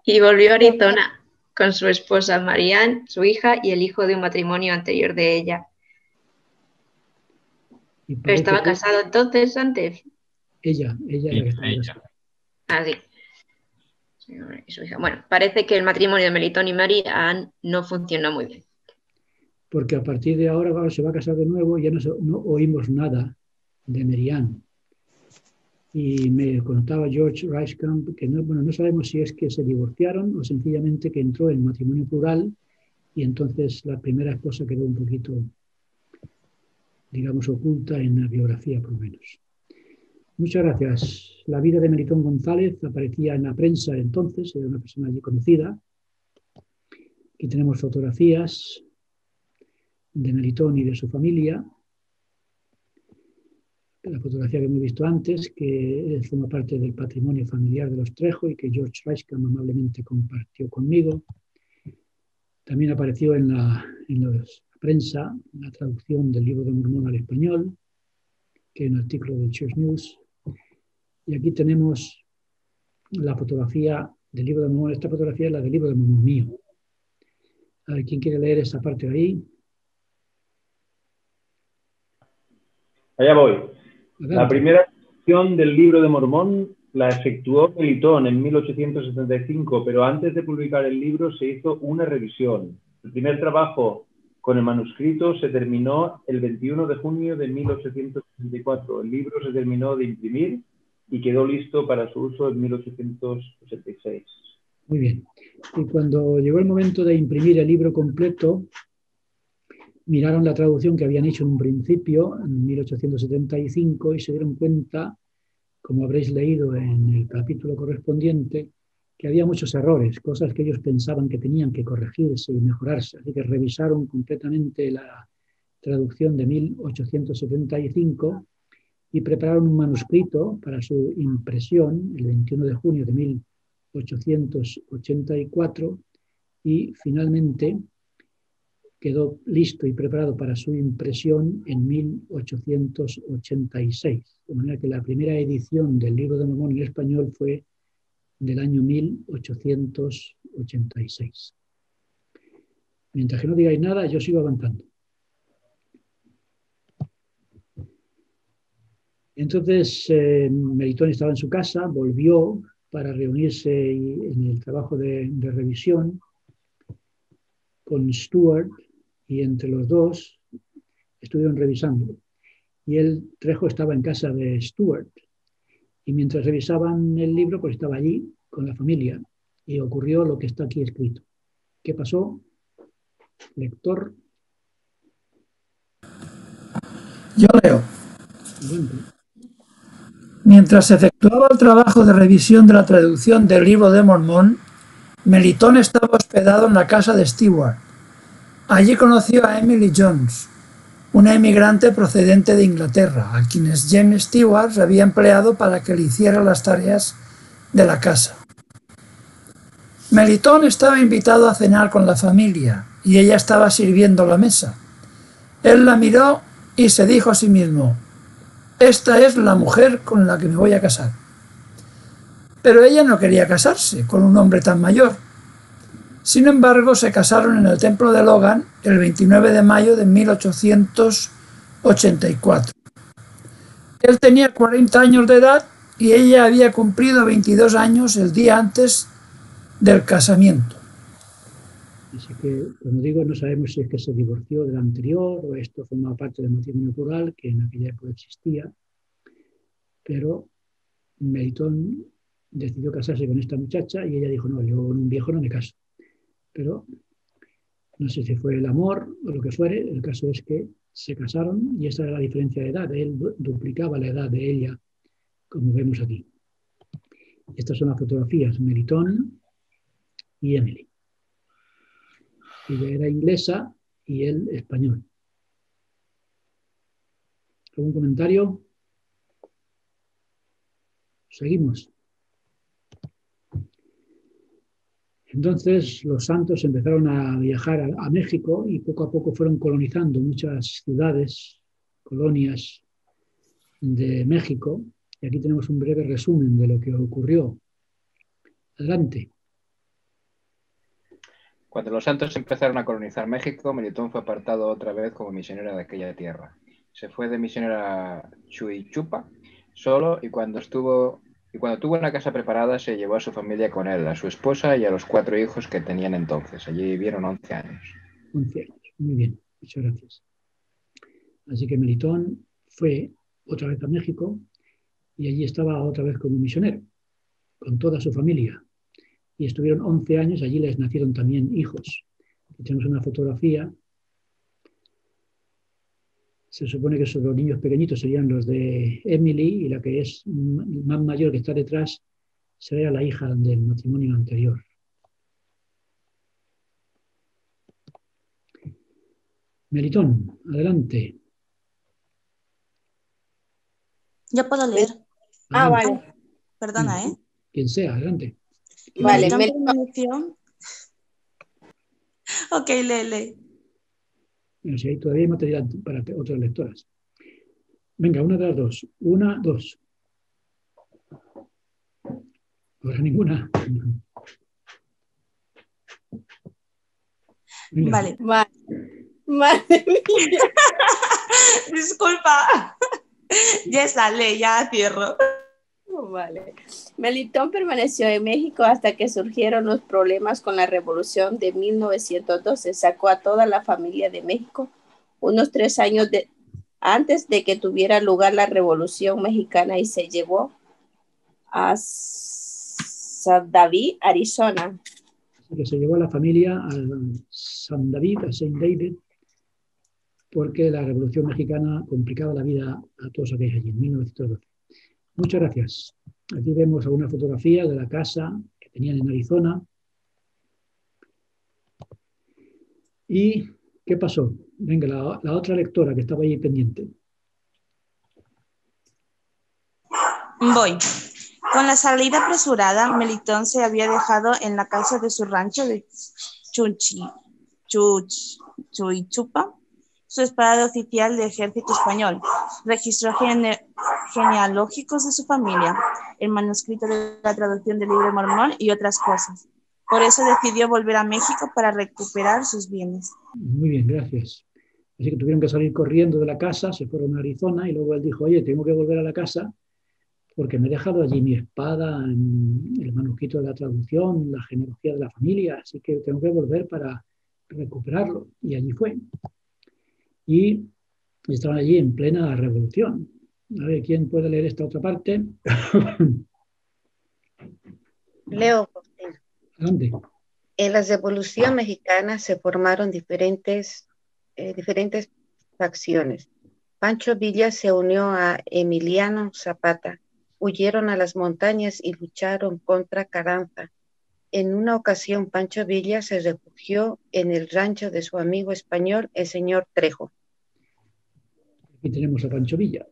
Y volvió a Arizona con su esposa Marianne, su hija y el hijo de un matrimonio anterior de ella. ¿Pero estaba casado entonces antes? Ella era la que estaba casada. Ah, sí. Y su hija. Bueno, parece que el matrimonio de Melitón y Marianne no funcionó muy bien. Porque a partir de ahora se va a casar de nuevo y ya no oímos nada de Marianne. Y me contaba George Reiskamp que no sabemos si es que se divorciaron o sencillamente que entró en matrimonio plural y entonces la primera esposa quedó un poquito, digamos, oculta en la biografía, por lo menos. Muchas gracias. La vida de Melitón González aparecía en la prensa entonces, era una persona allí conocida. Aquí tenemos fotografías de Melitón y de su familia. La fotografía que hemos visto antes, que forma parte del patrimonio familiar de los Trejo y que George Reiskamp amablemente compartió conmigo. También apareció en la prensa la traducción del Libro de Mormón al español, que es un artículo de Church News. Y aquí tenemos la fotografía del Libro de Mormón. Esta fotografía es la del Libro de Mormón mío. A ver, ¿quién quiere leer esa parte de ahí? Allá voy. Adelante. La primera edición del Libro de Mormón la efectuó Melitón en 1875, pero antes de publicar el libro se hizo una revisión. El primer trabajo con el manuscrito se terminó el 21 de junio de 1864. El libro se terminó de imprimir y quedó listo para su uso en 1886. Muy bien. Y cuando llegó el momento de imprimir el libro completo, miraron la traducción que habían hecho en un principio, en 1875, y se dieron cuenta, como habréis leído en el capítulo correspondiente, que había muchos errores, cosas que ellos pensaban que tenían que corregirse y mejorarse. Así que revisaron completamente la traducción de 1875 y prepararon un manuscrito para su impresión el 21 de junio de 1884 y finalmente quedó listo y preparado para su impresión en 1886. De manera que la primera edición del Libro de Mormón en español fue del año 1886. Mientras que no digáis nada, yo sigo avanzando. Entonces, Melitón estaba en su casa, volvió para reunirse en el trabajo de revisión con Stuart, y entre los dos estuvieron revisando. Y el Trejo estaba en casa de Stuart. Y mientras revisaban el libro, pues estaba allí con la familia. Y ocurrió lo que está aquí escrito. ¿Qué pasó? Lector. Yo leo. Adelante. Mientras se efectuaba el trabajo de revisión de la traducción del Libro de Mormón, Melitón estaba hospedado en la casa de Stewart. Allí conoció a Emily Jones, una emigrante procedente de Inglaterra, a quienes James Stewart había empleado para que le hiciera las tareas de la casa. Melitón estaba invitado a cenar con la familia y ella estaba sirviendo la mesa. Él la miró y se dijo a sí mismo: «Esta es la mujer con la que me voy a casar». Pero ella no quería casarse con un hombre tan mayor. Sin embargo, se casaron en el templo de Logan el 29 de mayo de 1884. Él tenía 40 años de edad y ella había cumplido 22 años el día antes del casamiento. Así que, como digo, no sabemos si es que se divorció del anterior o esto formaba parte del matrimonio plural, que en aquella época existía, pero Melitón decidió casarse con esta muchacha y ella dijo: no, yo con un viejo no me caso. Pero no sé si fue el amor o lo que fuere, el caso es que se casaron y esa era la diferencia de edad. Él duplicaba la edad de ella, como vemos aquí. Estas son las fotografías, Melitón y Emily. Ella era inglesa y él español. ¿Algún comentario? Seguimos. Entonces los santos empezaron a viajar a México y poco a poco fueron colonizando muchas ciudades, colonias de México. Y aquí tenemos un breve resumen de lo que ocurrió. Adelante. Cuando los santos empezaron a colonizar México, Melitón fue apartado otra vez como misionero de aquella tierra. Se fue de misionero a Chuichupa solo y cuando tuvo una casa preparada se llevó a su familia con él, a su esposa y a los 4 hijos que tenían entonces. Allí vivieron 11 años. 11 años, muy bien, muchas gracias. Así que Melitón fue otra vez a México y allí estaba otra vez como misionero, con toda su familia. Y estuvieron 11 años, allí les nacieron también hijos. Aquí tenemos una fotografía. Se supone que esos los niños pequeñitos serían los de Emily y la que es más mayor que está detrás sería la hija del matrimonio anterior. Melitón, adelante. Yo puedo leer. Ah, vale. Perdona, ¿eh? Quien sea, adelante. Vale, Melitón permaneció. Ok, lee. No sé, todavía hay material para otras lectoras. Venga, una de las dos. 1, 2. Ahora ninguna. Venga. Vale. Madre mía. Disculpa. Ya está, lee, ya cierro. Vale. Melitón permaneció en México hasta que surgieron los problemas con la Revolución de 1912. Sacó a toda la familia de México unos 3 años antes de que tuviera lugar la Revolución Mexicana y se llevó a San David, Arizona. Así que se llevó a la familia a San David, a Saint David, porque la Revolución Mexicana complicaba la vida a todos aquellos allí en 1912. Muchas gracias. Aquí vemos alguna fotografía de la casa que tenían en Arizona. ¿Y qué pasó? Venga, la otra lectora que estaba ahí pendiente. Voy. Con la salida apresurada, Melitón se había dejado en la casa de su rancho de Chuichupa su espada oficial de ejército español, registros genealógicos de su familia, el manuscrito de la traducción del libro de Mormón y otras cosas. Por eso decidió volver a México para recuperar sus bienes. Muy bien, gracias. Así que tuvieron que salir corriendo de la casa, se fueron a Arizona y luego él dijo, oye, tengo que volver a la casa porque me he dejado allí mi espada, el manuscrito de la traducción, la genealogía de la familia, así que tengo que volver para recuperarlo. Y allí fue. Y estaban allí en plena revolución. A ver, ¿quién puede leer esta otra parte? Leo, Faustino. Adelante. En la Revolución Mexicana se formaron diferentes facciones. Pancho Villa se unió a Emiliano Zapata, huyeron a las montañas y lucharon contra Carranza. En una ocasión, Pancho Villa se refugió en el rancho de su amigo español, el señor Trejo. Aquí tenemos a Pancho Villa.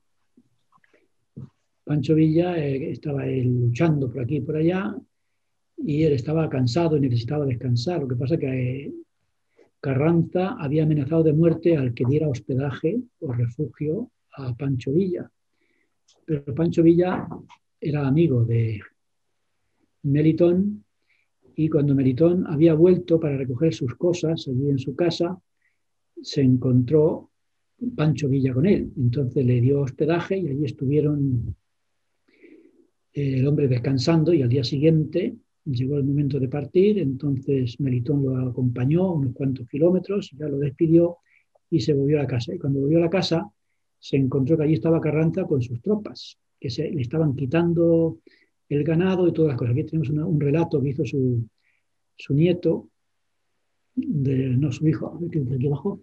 Pancho Villa estaba luchando por aquí y por allá y él estaba cansado y necesitaba descansar. Lo que pasa es que Carranza había amenazado de muerte al que diera hospedaje o refugio a Pancho Villa. Pero Pancho Villa era amigo de Melitón y cuando Melitón había vuelto para recoger sus cosas allí en su casa, se encontró Pancho Villa con él. Entonces le dio hospedaje y allí estuvieron el hombre descansando y al día siguiente llegó el momento de partir. Entonces Melitón lo acompañó unos cuantos kilómetros, ya lo despidió y se volvió a la casa. Y cuando volvió a la casa se encontró que allí estaba Carranza con sus tropas, que le estaban quitando el ganado y todas las cosas. Aquí tenemos un relato que hizo su nieto, su hijo, de aquí abajo,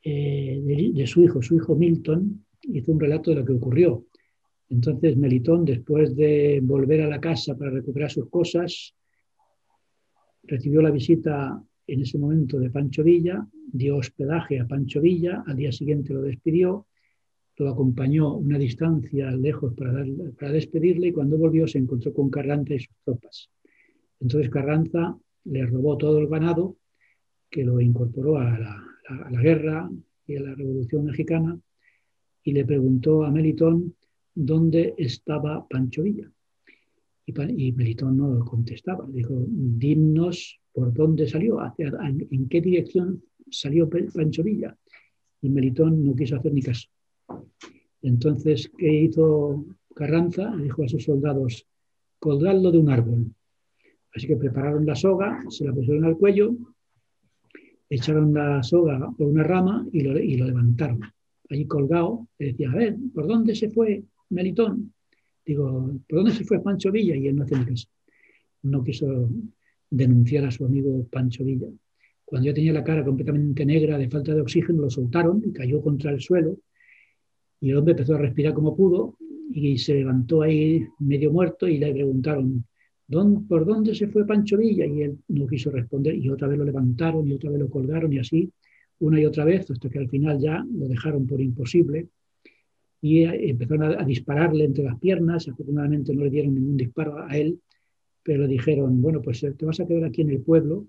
de su hijo Milton, hizo un relato de lo que ocurrió. Entonces Melitón, después de volver a la casa para recuperar sus cosas, recibió la visita en ese momento de Pancho Villa, dio hospedaje a Pancho Villa, al día siguiente lo despidió, lo acompañó una distancia lejos para despedirle y cuando volvió se encontró con Carranza y sus tropas. Entonces Carranza le robó todo el ganado que lo incorporó a la guerra y a la Revolución Mexicana y le preguntó a Melitón dónde estaba Pancho Villa. Y Melitón no contestaba. Dijo, dinos por dónde salió, en qué dirección salió Pancho Villa. Y Melitón no quiso hacer ni caso. Entonces, ¿qué hizo Carranza? Le dijo a sus soldados, colgadlo de un árbol. Así que prepararon la soga, se la pusieron al cuello, echaron la soga por una rama y lo levantaron. Allí colgado, le decía, a ver, ¿por dónde se fue Melitón? Digo, ¿por dónde se fue Pancho Villa? Y él no hacía ni caso. No quiso denunciar a su amigo Pancho Villa. Cuando ya tenía la cara completamente negra de falta de oxígeno, lo soltaron y cayó contra el suelo. Y el hombre empezó a respirar como pudo y se levantó ahí medio muerto y le preguntaron, ¿por dónde se fue Pancho Villa? Y él no quiso responder y otra vez lo levantaron y otra vez lo colgaron y así una y otra vez hasta que al final ya lo dejaron por imposible y empezaron a dispararle entre las piernas. Afortunadamente no le dieron ningún disparo a él, pero le dijeron, bueno, pues te vas a quedar aquí en el pueblo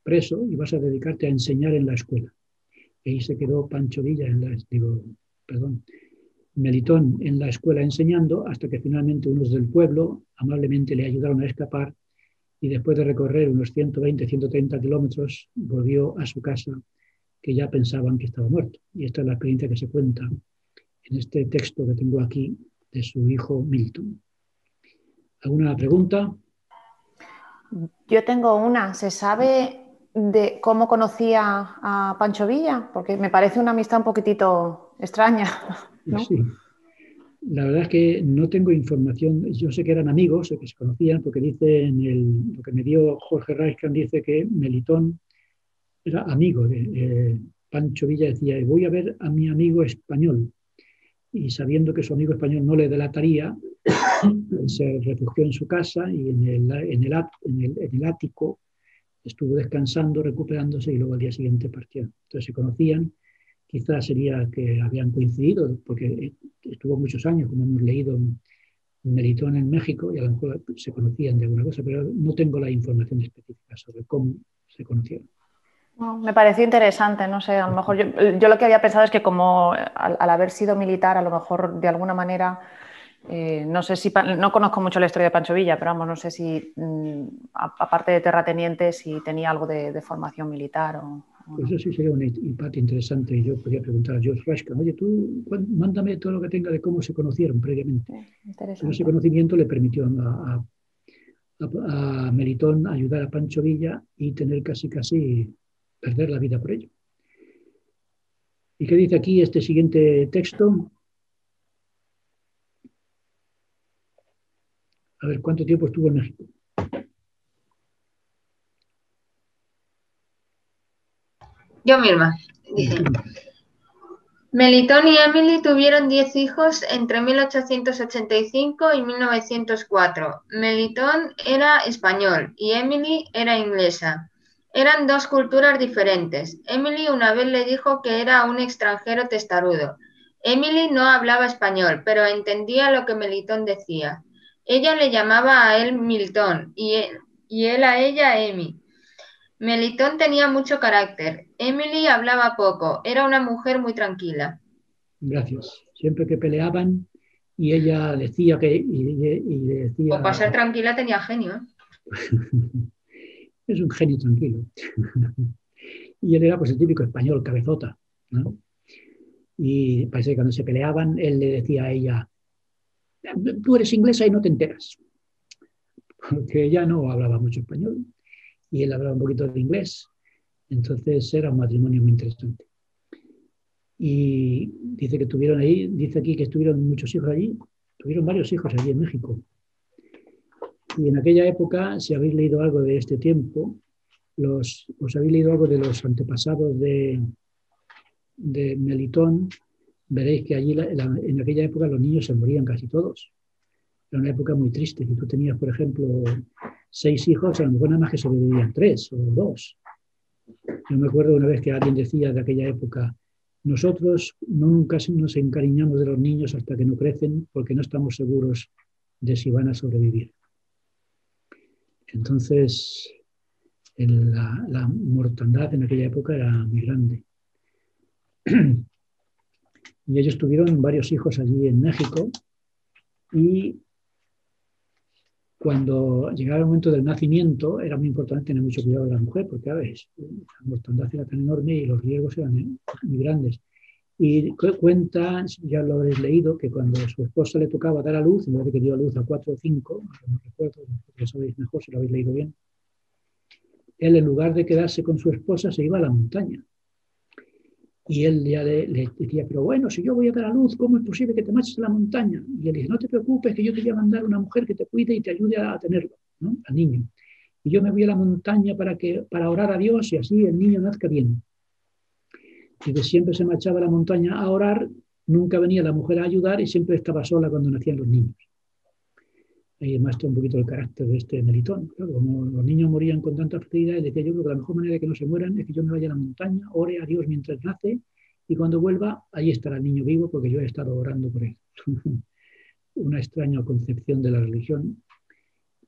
preso y vas a dedicarte a enseñar en la escuela. Y ahí se quedó Pancho Villa, Melitón en la escuela enseñando hasta que finalmente unos del pueblo amablemente le ayudaron a escapar y después de recorrer unos 120, 130 kilómetros volvió a su casa que ya pensaban que estaba muerto. Y esta es la experiencia que se cuenta en este texto que tengo aquí de su hijo Milton. ¿Alguna pregunta? Yo tengo una. ¿Se sabe de cómo conocía a Pancho Villa? Porque me parece una amistad un poquitito extraña, ¿no? Sí. La verdad es que no tengo información. Yo sé que eran amigos, sé que se conocían, porque dice lo que me dio Jorge Reiskan, dice que Melitón era amigo de Pancho Villa, decía, voy a ver a mi amigo español. Y sabiendo que su amigo español no le delataría, se refugió en su casa y en el ático estuvo descansando, recuperándose y luego al día siguiente partió. Entonces se conocían, quizás sería que habían coincidido, porque estuvo muchos años, como hemos leído, en Melitón en México y a lo mejor se conocían de alguna cosa, pero no tengo la información específica sobre cómo se conocieron. No, me pareció interesante, no sé, a lo mejor yo lo que había pensado es que como al haber sido militar, a lo mejor de alguna manera, no sé si, no conozco mucho la historia de Pancho Villa, pero vamos, no sé si aparte de terrateniente, si tenía algo de formación militar o pues eso sí sería un parte interesante y yo podría preguntar a George Reiskan, oye, tú mándame todo lo que tenga de cómo se conocieron previamente. Pero ese conocimiento le permitió a Melitón ayudar a Pancho Villa y tener casi perder la vida por ello. ¿Y qué dice aquí este siguiente texto? A ver, ¿cuánto tiempo estuvo en México? Yo misma. Dice, Melitón y Emily tuvieron 10 hijos entre 1885 y 1904. Melitón era español y Emily era inglesa. Eran dos culturas diferentes. Emily una vez le dijo que era un extranjero testarudo. Emily no hablaba español, pero entendía lo que Melitón decía. Ella le llamaba a él Milton y él a ella Emi. Melitón tenía mucho carácter. Emily hablaba poco. Era una mujer muy tranquila. Gracias. Siempre que peleaban y ella decía que... Y decía, o para ser tranquila tenía genio, ¿eh? Es un genio tranquilo. Y él era pues el típico español, cabezota, ¿no? Y parece que cuando se peleaban, él le decía a ella, tú eres inglesa y no te enteras. Porque ella no hablaba mucho español y él hablaba un poquito de inglés. Entonces era un matrimonio muy interesante. Y dice que tuvieron ahí, dice aquí que estuvieron muchos hijos allí, tuvieron varios hijos allí en México. Y en aquella época, si habéis leído algo de este tiempo, os habéis leído algo de los antepasados de Melitón, veréis que allí en aquella época los niños se morían casi todos. Era una época muy triste. Si tú tenías, por ejemplo, 6 hijos, a lo mejor nada más que sobrevivían 3 o 2. Yo me acuerdo una vez que alguien decía de aquella época, nosotros nunca nos encariñamos de los niños hasta que no crecen porque no estamos seguros de si van a sobrevivir. Entonces, la mortandad en aquella época era muy grande. Y ellos tuvieron varios hijos allí en México y cuando llegaba el momento del nacimiento era muy importante tener mucho cuidado de la mujer porque a veces la mortandad era tan enorme y los riesgos eran muy grandes. Y cuentan, ya lo habréis leído, que cuando a su esposa le tocaba dar a luz, en vez de que dio a luz a 4 o 5, no recuerdo, porque lo sabéis mejor si lo habéis leído bien, él en lugar de quedarse con su esposa se iba a la montaña. Y él ya le decía, pero bueno, si yo voy a dar a luz, ¿cómo es posible que te marches a la montaña? Y él dice, no te preocupes, que yo te voy a mandar una mujer que te cuide y te ayude a tenerlo, ¿no? Al niño. Y yo me voy a la montaña para orar a Dios y así el niño nazca bien. Y que siempre se marchaba a la montaña a orar, nunca venía la mujer a ayudar y siempre estaba sola cuando nacían los niños. Ahí muestra un poquito el carácter de este Melitón. Claro, como los niños morían con tanta facilidad, él decía, yo creo que la mejor manera de que no se mueran es que yo me vaya a la montaña, ore a Dios mientras nace y cuando vuelva, ahí estará el niño vivo porque yo he estado orando por él. Una extraña concepción de la religión,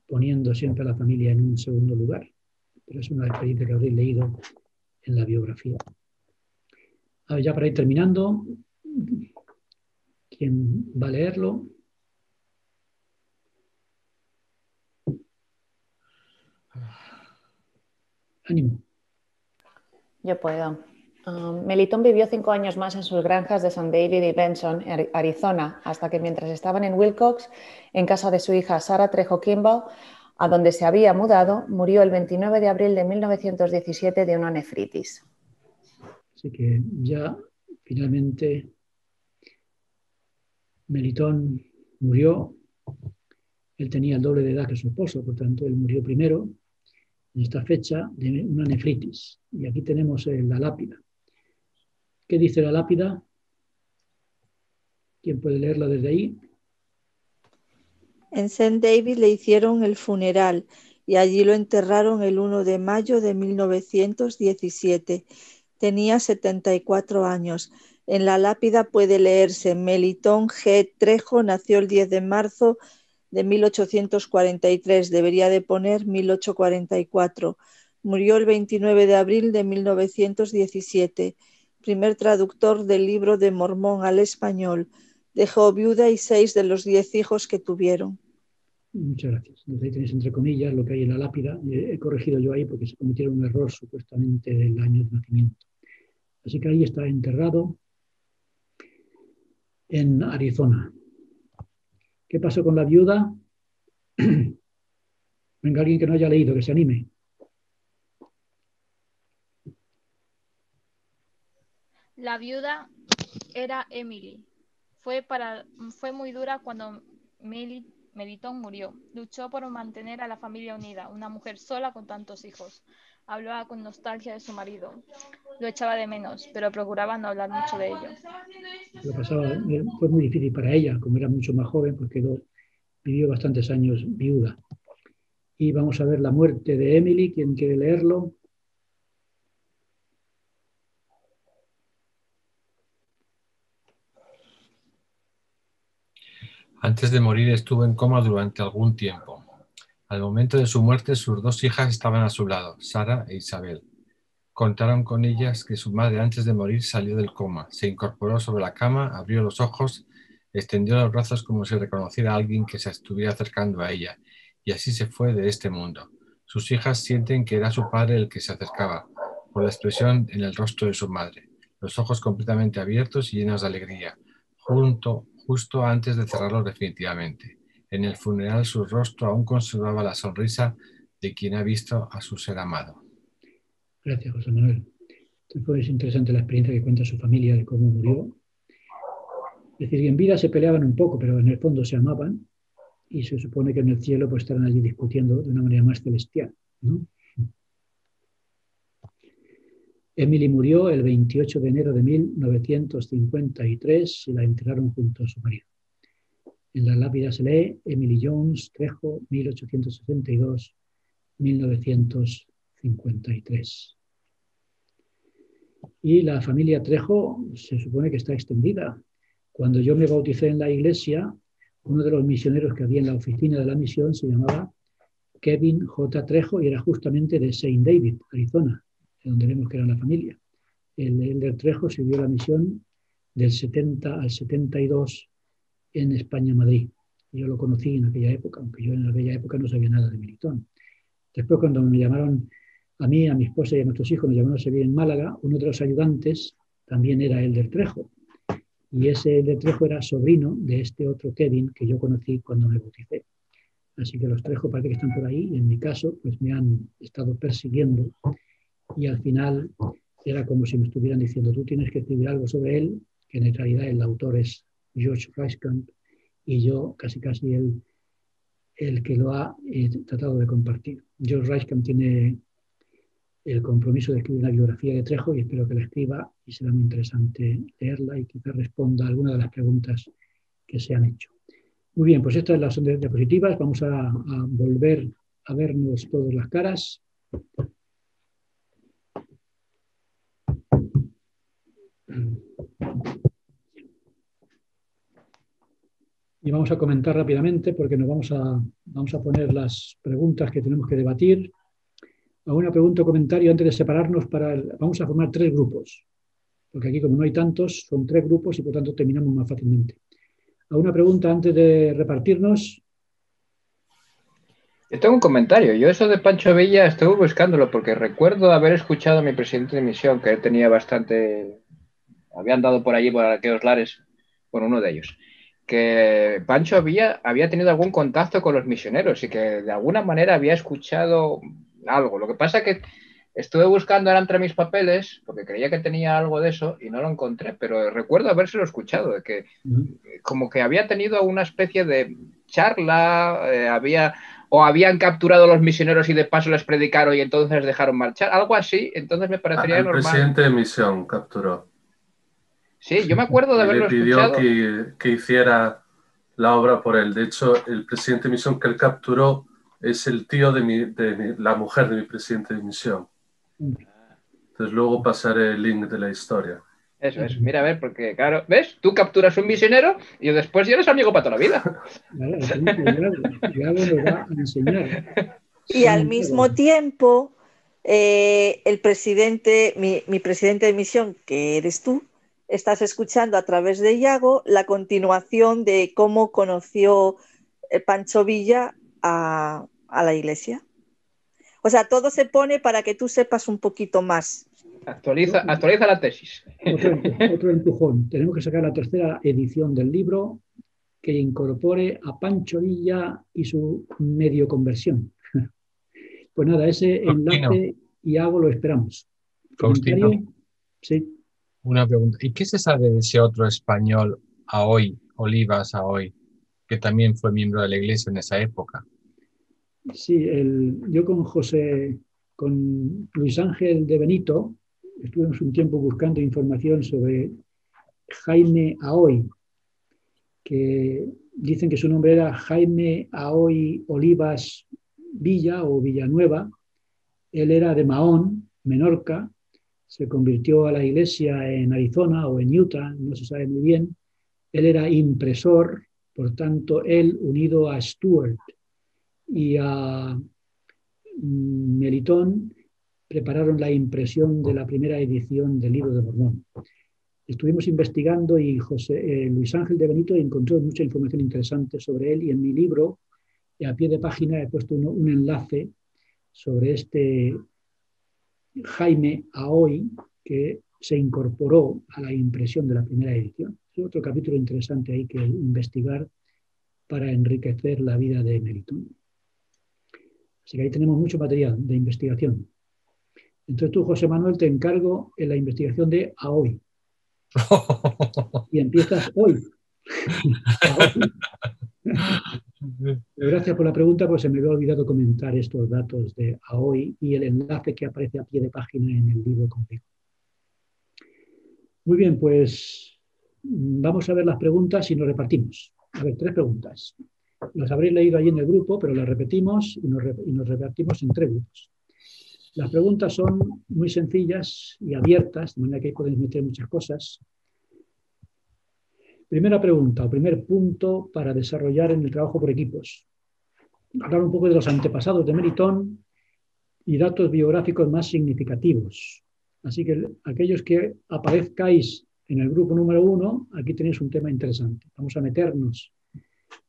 poniendo siempre a la familia en un segundo lugar. Pero es una experiencia que habréis leído en la biografía. A ver, ya para ir terminando, ¿quién va a leerlo? Ánimo. Yo puedo. Melitón vivió 5 años más en sus granjas de San David y Benson, Arizona, hasta que mientras estaban en Wilcox, en casa de su hija Sarah Trejo Kimball, a donde se había mudado, murió el 29 de abril de 1917 de una nefritis. Así que ya finalmente Melitón murió. Él tenía el doble de edad que su esposo, por tanto él murió primero en esta fecha de una nefritis. Y aquí tenemos la lápida. ¿Qué dice la lápida? ¿Quién puede leerla desde ahí? En St. David le hicieron el funeral y allí lo enterraron el 1 de mayo de 1917. Tenía 74 años. En la lápida puede leerse Melitón G. Trejo nació el 10 de marzo de 1843. Debería de poner 1844. Murió el 29 de abril de 1917. Primer traductor del Libro de Mormón al español. Dejó viuda y 6 de los 10 hijos que tuvieron. Muchas gracias. Entonces ahí tenéis entre comillas lo que hay en la lápida. He corregido yo ahí porque se cometieron un error supuestamente del año de nacimiento. Así que ahí está enterrado en Arizona. ¿Qué pasó con la viuda? Venga, alguien que no haya leído, que se anime. La viuda era Emily. Fue muy dura cuando Melitón murió. Luchó por mantener a la familia unida, una mujer sola con tantos hijos. Hablaba con nostalgia de su marido. Lo echaba de menos, pero procuraba no hablar mucho de ello. Lo pasaba, fue muy difícil para ella, como era mucho más joven, pues vivió bastantes años viuda. Y vamos a ver la muerte de Emily. ¿Quién quiere leerlo? Antes de morir estuvo en coma durante algún tiempo. Al momento de su muerte, sus 2 hijas estaban a su lado, Sara e Isabel. Contaron con ellas que su madre antes de morir salió del coma, se incorporó sobre la cama, abrió los ojos, extendió los brazos como si reconociera a alguien que se estuviera acercando a ella, y así se fue de este mundo. Sus hijas sienten que era su padre el que se acercaba, por la expresión en el rostro de su madre, los ojos completamente abiertos y llenos de alegría, justo antes de cerrarlos definitivamente. En el funeral su rostro aún conservaba la sonrisa de quien ha visto a su ser amado. Gracias, José Manuel. Entonces, es interesante la experiencia que cuenta su familia de cómo murió. Es decir, en vida se peleaban un poco, pero en el fondo se amaban y se supone que en el cielo pues estarán allí discutiendo de una manera más celestial, ¿no? Emily murió el 28 de enero de 1953 y la enterraron junto a su marido. En la lápida se lee Emily Jones Trejo, 1862-1953. Y la familia Trejo se supone que está extendida. Cuando yo me bauticé en la iglesia, uno de los misioneros que había en la oficina de la misión se llamaba Kevin J. Trejo y era justamente de St. David, Arizona, donde vemos que era la familia. El elder Trejo sirvió la misión del 70 al 72 en España, Madrid. Yo lo conocí en aquella época, aunque yo en aquella época no sabía nada de Melitón. Después, cuando me llamaron a mí, a mi esposa y a nuestros hijos, nos llamaron a servir en Málaga, uno de los ayudantes también era elder Trejo. Y ese elder Trejo era sobrino de este otro Kevin que yo conocí cuando me bauticé. Así que los Trejo parece que están por ahí y en mi caso pues me han estado persiguiendo y al final era como si me estuvieran diciendo tú tienes que escribir algo sobre él, que en realidad el autor es George Reiskamp y yo casi el que lo ha tratado de compartir. George Reiskamp tiene el compromiso de escribir una biografía de Trejo y espero que la escriba y será muy interesante leerla y quizás responda a alguna de las preguntas que se han hecho. Muy bien, pues estas son las diapositivas. Vamos a volver a vernos todas las caras. Y vamos a comentar rápidamente porque nos vamos a poner las preguntas que tenemos que debatir. ¿Alguna pregunta o comentario antes de separarnos? Vamos a formar 3 grupos, porque aquí como no hay tantos, son 3 grupos y por tanto terminamos más fácilmente. ¿Alguna pregunta antes de repartirnos? Yo tengo un comentario. Yo eso de Pancho Villa estuve buscándolo porque recuerdo haber escuchado a mi presidente de misión, que él tenía bastante... Había andado por allí, por aquellos lares, por uno de ellos, que Pancho Villa había tenido algún contacto con los misioneros y que de alguna manera había escuchado algo. Lo que pasa es que estuve buscando ahora entre mis papeles porque creía que tenía algo de eso y no lo encontré, pero recuerdo habérselo escuchado, de que como que había tenido una especie de charla, habían capturado a los misioneros y de paso les predicaron y entonces les dejaron marchar, algo así. Entonces me parecería normal. El presidente de misión capturó. Sí, yo me acuerdo de haberlo escuchado. Le pidió que hiciera la obra por él. De hecho, el presidente de misión que él capturó es el tío de la mujer de mi presidente de misión. Entonces luego pasaré el link de la historia. Eso, mira, a ver, porque claro, ¿ves? Tú capturas un misionero y después ya eres amigo para toda la vida. Ya lo va a enseñar. Y al mismo tiempo, el presidente, mi presidente de misión, que eres tú, estás escuchando a través de Iago la continuación de cómo conoció Pancho Villa a la iglesia. O sea, todo se pone para que tú sepas un poquito más. Actualiza la tesis. Otro empujón. Tenemos que sacar la 3ª edición del libro que incorpore a Pancho Villa y su medio conversión. Pues nada, ese enlace Iago lo esperamos. Faustino, sí. Una pregunta. ¿Y qué se sabe de ese otro español Aoy, Olivas Aoy, que también fue miembro de la iglesia en esa época? Sí, yo con Luis Ángel de Benito estuvimos un tiempo buscando información sobre Jaime Aoy, que dicen que su nombre era Jaime Aoy Olivas Villa o Villanueva. Él era de Mahón, Menorca, se convirtió a la iglesia en Arizona o en Utah, no se sabe muy bien. Él era impresor, por tanto, él unido a Stuart y a Melitón prepararon la impresión de la primera edición del Libro de Mormón. Estuvimos investigando y Luis Ángel de Benito encontró mucha información interesante sobre él y en mi libro, a pie de página, he puesto un enlace sobre este Jaime Aoy que se incorporó a la impresión de la primera edición. Es otro capítulo interesante ahí que investigar para enriquecer la vida de Melitón. Así que ahí tenemos mucho material de investigación. Entonces tú, José Manuel, te encargo en la investigación de Aoy. Y empiezas hoy. Gracias por la pregunta, pues se me había olvidado comentar estos datos de Aoy y el enlace que aparece a pie de página en el libro conmigo. Muy bien, pues vamos a ver las preguntas y nos repartimos. A ver, 3 preguntas. Las habréis leído allí en el grupo, pero las repetimos y nos repartimos en 3 grupos. Las preguntas son muy sencillas y abiertas, de manera que ahí podéis meter muchas cosas. Primera pregunta o primer punto para desarrollar en el trabajo por equipos. Hablar un poco de los antepasados de Melitón y datos biográficos más significativos. Así que aquellos que aparezcáis en el grupo número 1, aquí tenéis un tema interesante. Vamos a meternos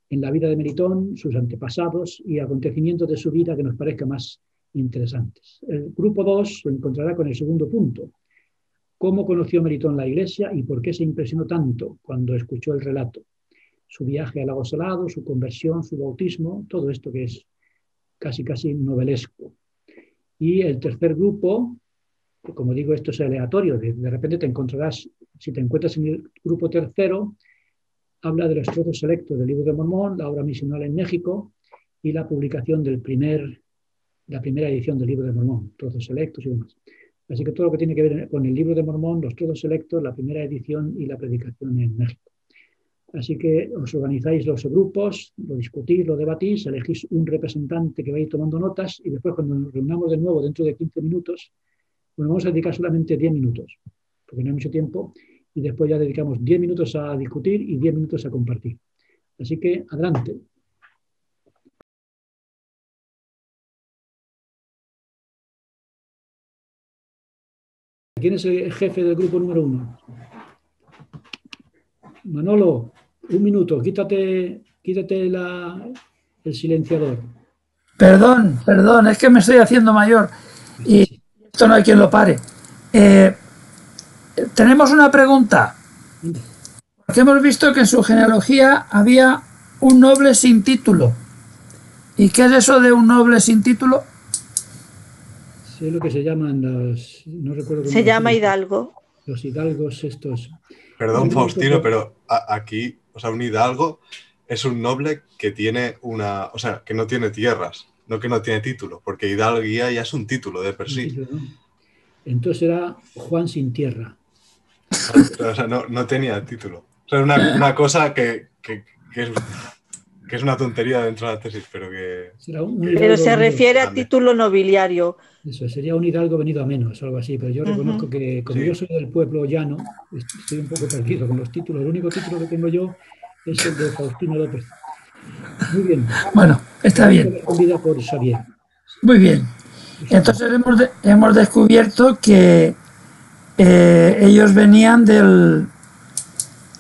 en la vida de Melitón, sus antepasados y acontecimientos de su vida que nos parezcan más interesantes. El grupo 2 se encontrará con el segundo punto. ¿Cómo conoció Melitón la Iglesia y por qué se impresionó tanto cuando escuchó el relato? Su viaje al lago Salado, su conversión, su bautismo, todo esto que es casi novelesco. Y el tercer grupo, como digo, esto es aleatorio, de repente te encontrarás, si te encuentras en el grupo tercero, habla de los trozos selectos del Libro de Mormón, la obra misional en México y la publicación la primera edición del Libro de Mormón, trozos selectos y demás. Así que todo lo que tiene que ver con el Libro de Mormón, los trozos selectos, la primera edición y la predicación en México. Así que os organizáis los grupos, lo discutís, lo debatís, elegís un representante que va a ir tomando notas y después cuando nos reunamos de nuevo dentro de 15 minutos, bueno, vamos a dedicar solamente 10 minutos, porque no hay mucho tiempo, y después ya dedicamos 10 minutos a discutir y 10 minutos a compartir. Así que, adelante. ¿Quién es el jefe del grupo número 1? Manolo, un minuto, quítate el silenciador. Perdón, es que me estoy haciendo mayor y esto no hay quien lo pare. Tenemos una pregunta. Porque hemos visto que en su genealogía había un noble sin título. ¿Y qué es eso de un noble sin título? Sé lo que se llaman los... No recuerdo se llama hidalgo. Los hidalgos estos. Perdón, Faustino, pero aquí, o sea, un hidalgo es un noble que tiene o sea, que no tiene tierras, no que no tiene título, porque hidalguía ya es un título de per sí. Entonces era Juan sin tierra. O sea, no tenía título. O sea, una cosa que es una tontería dentro de la tesis, pero que... Pero se refiere a título nobiliario. Eso, sería un hidalgo venido a menos, algo así, pero yo reconozco que como yo soy del pueblo llano, estoy un poco perdido con los títulos. El único título que tengo yo es el de Faustino López. Muy bien. Bueno, está bien. Por Xavier. Muy bien. Entonces hemos descubierto que ellos venían de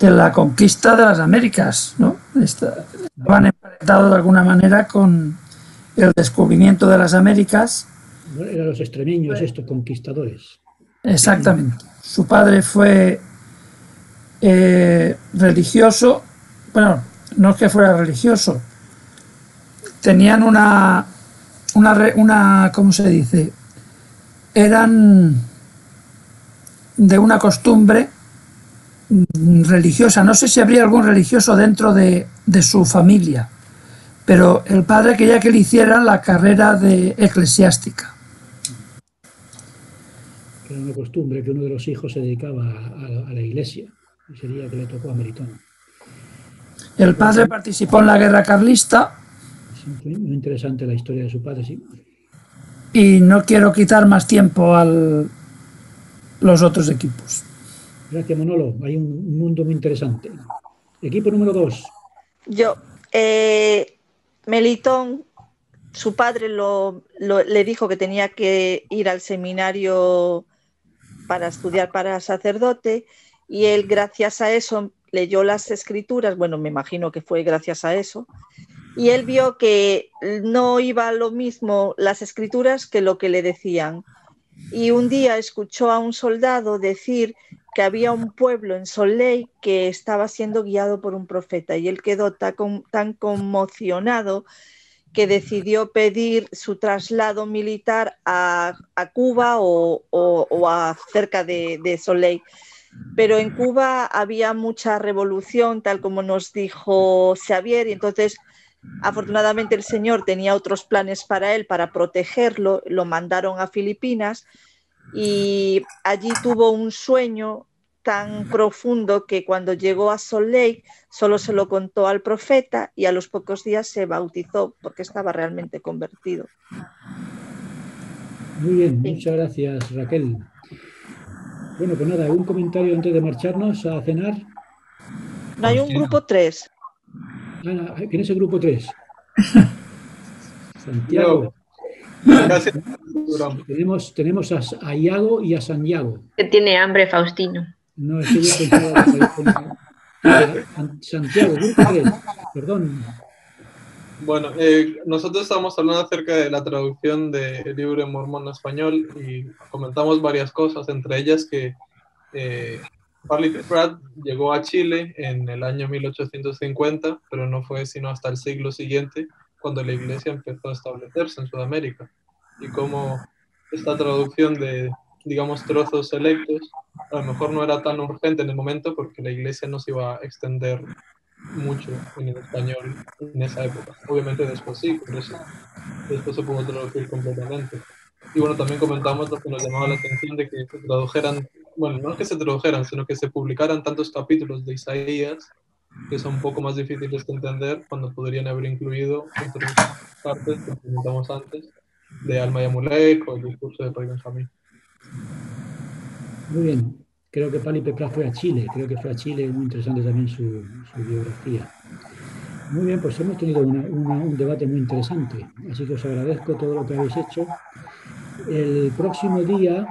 la conquista de las Américas, ¿no? Estaban emparentados de alguna manera con el descubrimiento de las Américas. Eran los extremeños, estos conquistadores. Exactamente. Su padre fue religioso. Bueno, no es que fuera religioso. Tenían una ¿cómo se dice? Eran de una costumbre religiosa. No sé si habría algún religioso dentro de su familia, pero el padre quería que le hiciera la carrera eclesiástica. Era una costumbre que uno de los hijos se dedicaba a la iglesia, y sería que le tocó a Melitón. El padre participó en la guerra carlista. Es muy interesante la historia de su padre, sí. Y no quiero quitar más tiempo a los otros equipos. Gracias, Manolo. Hay un mundo muy interesante. Equipo número 2. Yo, Melitón, su padre le dijo que tenía que ir al seminario para estudiar para sacerdote, y él, gracias a eso, leyó las escrituras. Bueno, me imagino que fue gracias a eso, y él vio que no iba lo mismo las escrituras que lo que le decían. Y un día escuchó a un soldado decir que había un pueblo en Salt Lake que estaba siendo guiado por un profeta, y él quedó tan conmocionado que decidió pedir su traslado militar a Cuba o a cerca de Salt Lake. Pero en Cuba había mucha revolución, tal como nos dijo Xavier, y entonces afortunadamente el Señor tenía otros planes para él, para protegerlo. Lo mandaron a Filipinas y allí tuvo un sueño tan profundo que cuando llegó a Salt Lake solo se lo contó al profeta, y a los pocos días se bautizó porque estaba realmente convertido. Muy bien, muchas gracias, Raquel. Bueno, pues nada, ¿algún comentario antes de marcharnos a cenar? No hay un grupo 3. Ana, ¿quién es el grupo 3? Santiago. Tenemos a Iago y a Santiago. Que tiene hambre, Faustino. No, es que yo pensaba que Santiago, grupo 3, perdón. Bueno, nosotros estamos hablando acerca de la traducción del libro de Mormón a español y comentamos varias cosas, entre ellas que Parley P. Pratt llegó a Chile en el año 1850, pero no fue sino hasta el siglo siguiente cuando la iglesia empezó a establecerse en Sudamérica. Y como esta traducción de, digamos, trozos selectos, a lo mejor no era tan urgente en el momento porque la iglesia no se iba a extender mucho en el español en esa época. Obviamente después sí, por eso después se pudo traducir completamente. Y bueno, también comentamos lo que nos llamaba la atención de que se tradujeran, bueno, no es que se tradujeran, sino que se publicaran tantos capítulos de Isaías que son un poco más difíciles de entender cuando podrían haber incluido otras partes que comentamos antes, de Alma y Amulek o el discurso de Rey Benjamín. Muy bien. Creo que Parley P. Pratt fue a Chile. Creo que fue a Chile. Muy interesante también su biografía. Muy bien, pues hemos tenido un debate muy interesante. Así que os agradezco todo lo que habéis hecho. El próximo día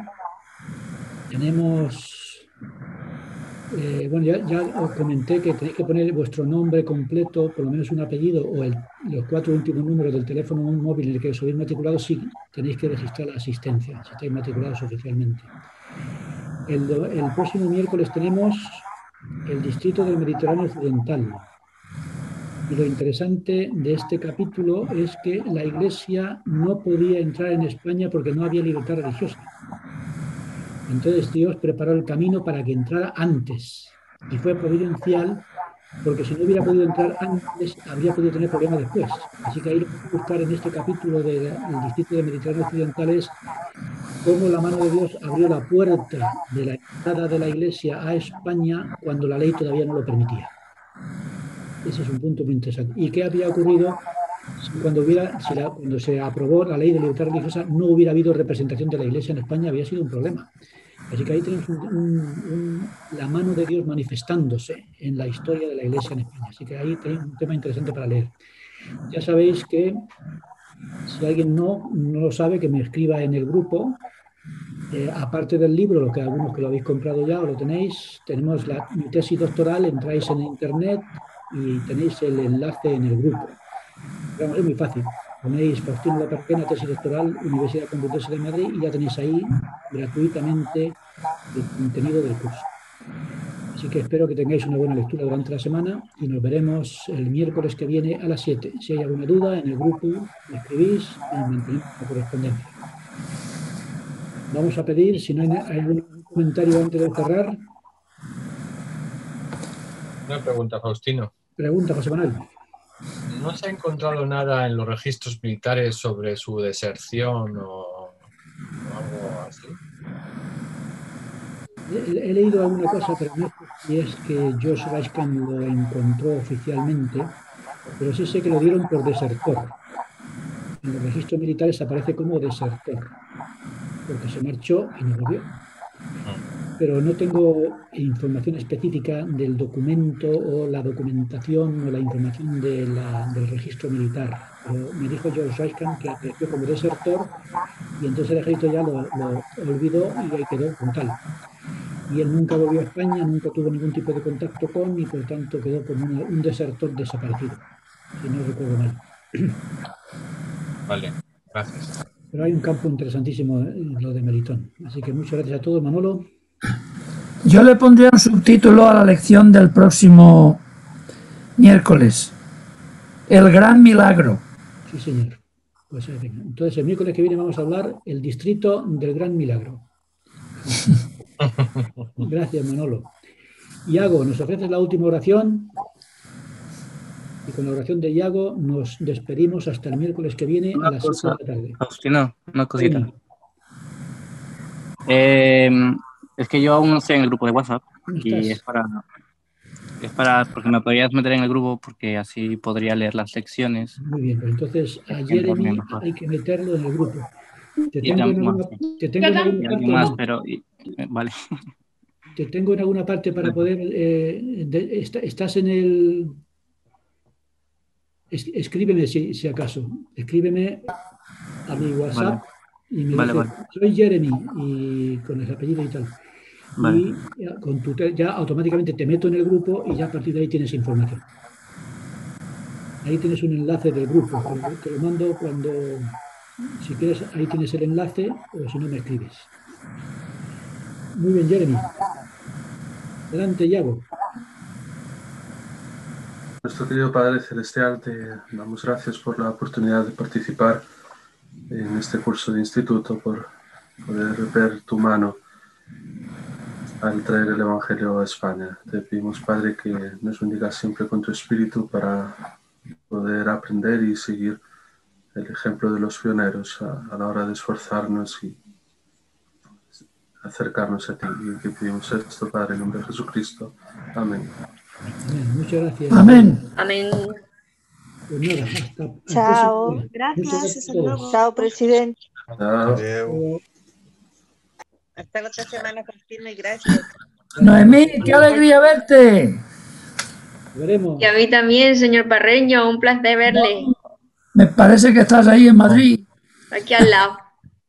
tenemos... bueno, ya os comenté que tenéis que poner vuestro nombre completo, por lo menos un apellido o los 4 últimos números del teléfono móvil en el que os habéis matriculado, si tenéis que registrar la asistencia, si estáis matriculados oficialmente. El próximo miércoles tenemos el distrito del Mediterráneo Occidental. Y lo interesante de este capítulo es que la Iglesia no podía entrar en España porque no había libertad religiosa. Entonces Dios preparó el camino para que entrara antes. Y fue providencial porque si no hubiera podido entrar antes, habría podido tener problemas después. Así que ahí lo que hay que buscar en este capítulo del distrito del Mediterráneo Occidental es cómo la mano de Dios abrió la puerta de la entrada de la Iglesia a España cuando la ley todavía no lo permitía. Ese es un punto muy interesante. ¿Y qué había ocurrido cuando se aprobó la ley de libertad religiosa? No hubiera habido representación de la Iglesia en España, había sido un problema. Así que ahí tenemos la mano de Dios manifestándose en la historia de la Iglesia en España. Así que ahí tenéis un tema interesante para leer. Ya sabéis que si alguien no lo sabe, que me escriba en el grupo. Aparte del libro, lo que algunos que lo habéis comprado ya o lo tenéis, tenemos mi tesis doctoral, entráis en internet y tenéis el enlace en el grupo. Pero es muy fácil. Ponéis Faustino Laperquena, tesis doctoral, Universidad Complutense de Madrid, y ya tenéis ahí gratuitamente el contenido del curso. Así que espero que tengáis una buena lectura durante la semana y nos veremos el miércoles que viene a las 7. Si hay alguna duda en el grupo, me escribís y mantenemos la correspondencia. Vamos a pedir, si no hay algún comentario antes de cerrar. Una pregunta, Faustino. Pregunta, José Manuel. ¿No se ha encontrado nada en los registros militares sobre su deserción o algo así? He leído alguna cosa, pero no sé si es que George Rashkan lo encontró oficialmente, pero sí sé que lo dieron por desertor. En los registros militares aparece como desertor, porque se marchó y no volvió. Pero no tengo información específica del documento o la documentación o la información del registro militar. Pero me dijo George Rashkan que apareció como desertor y entonces el ejército ya lo olvidó y ahí quedó como tal. Y él nunca volvió a España, nunca tuvo ningún tipo de contacto con y por tanto quedó como un desertor desaparecido, si no recuerdo mal. Vale, gracias. Pero hay un campo interesantísimo en lo de Melitón. Así que muchas gracias a todos, Manolo. Yo le pondría un subtítulo a la lección del próximo miércoles. El gran milagro. Sí, señor. Pues venga. Entonces el miércoles que viene vamos a hablar el distrito del gran milagro. Gracias, Manolo. Iago, ¿nos ofreces la última oración? Y con la oración de Iago nos despedimos hasta el miércoles que viene a las 7 de la tarde. Faustino, una cosita. Es que yo aún no estoy en el grupo de WhatsApp y es para porque me podrías meter en el grupo porque así podría leer las lecciones. Muy bien, pues entonces a Jeremy hay que meterlo en el grupo. Te Y tengo en también, alguna, te tengo en y alguna alguien parte, más, pero vale. te tengo en alguna parte para poder. Estás en el. Escríbeme si acaso. Escríbeme a mi WhatsApp Vale, y me vale, dices, vale. soy Jeremy, y con el apellido y tal. Vale. Y ya automáticamente te meto en el grupo y ya a partir de ahí tienes información. Ahí tienes un enlace del grupo. Te lo mando cuando, si quieres, ahí tienes el enlace o si no me escribes. Muy bien, Jeremy. Adelante, Yago. Nuestro querido Padre Celestial, te damos gracias por la oportunidad de participar en este curso de instituto, por poder ver tu mano al traer el Evangelio a España. Te pedimos, Padre, que nos bendigas siempre con tu espíritu para poder aprender y seguir el ejemplo de los pioneros a la hora de esforzarnos y acercarnos a ti. Y que pedimos esto, Padre, en nombre de Jesucristo. Amén. Amén. Muchas gracias. Amén. Amén. Pues nada, hasta el Chao. próximo día. Muchas Gracias, gracias a hasta todos. luego. Chao, presidente. Chao. Hasta la otra semana, Faustino, y gracias. Noemí, qué alegría verte. Veremos. Y a mí también, señor Parreño, un placer verle. Me parece que estás ahí en Madrid. Aquí al lado,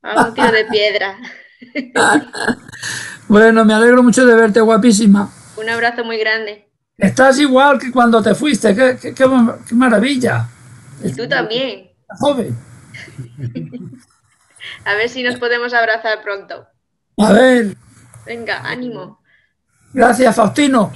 a un tiro de piedra. Bueno, me alegro mucho de verte, guapísima. Un abrazo muy grande. Estás igual que cuando te fuiste. Qué maravilla. Y tú también. Joven. A ver si nos podemos abrazar pronto. A ver. Venga, ánimo. Gracias, Faustino.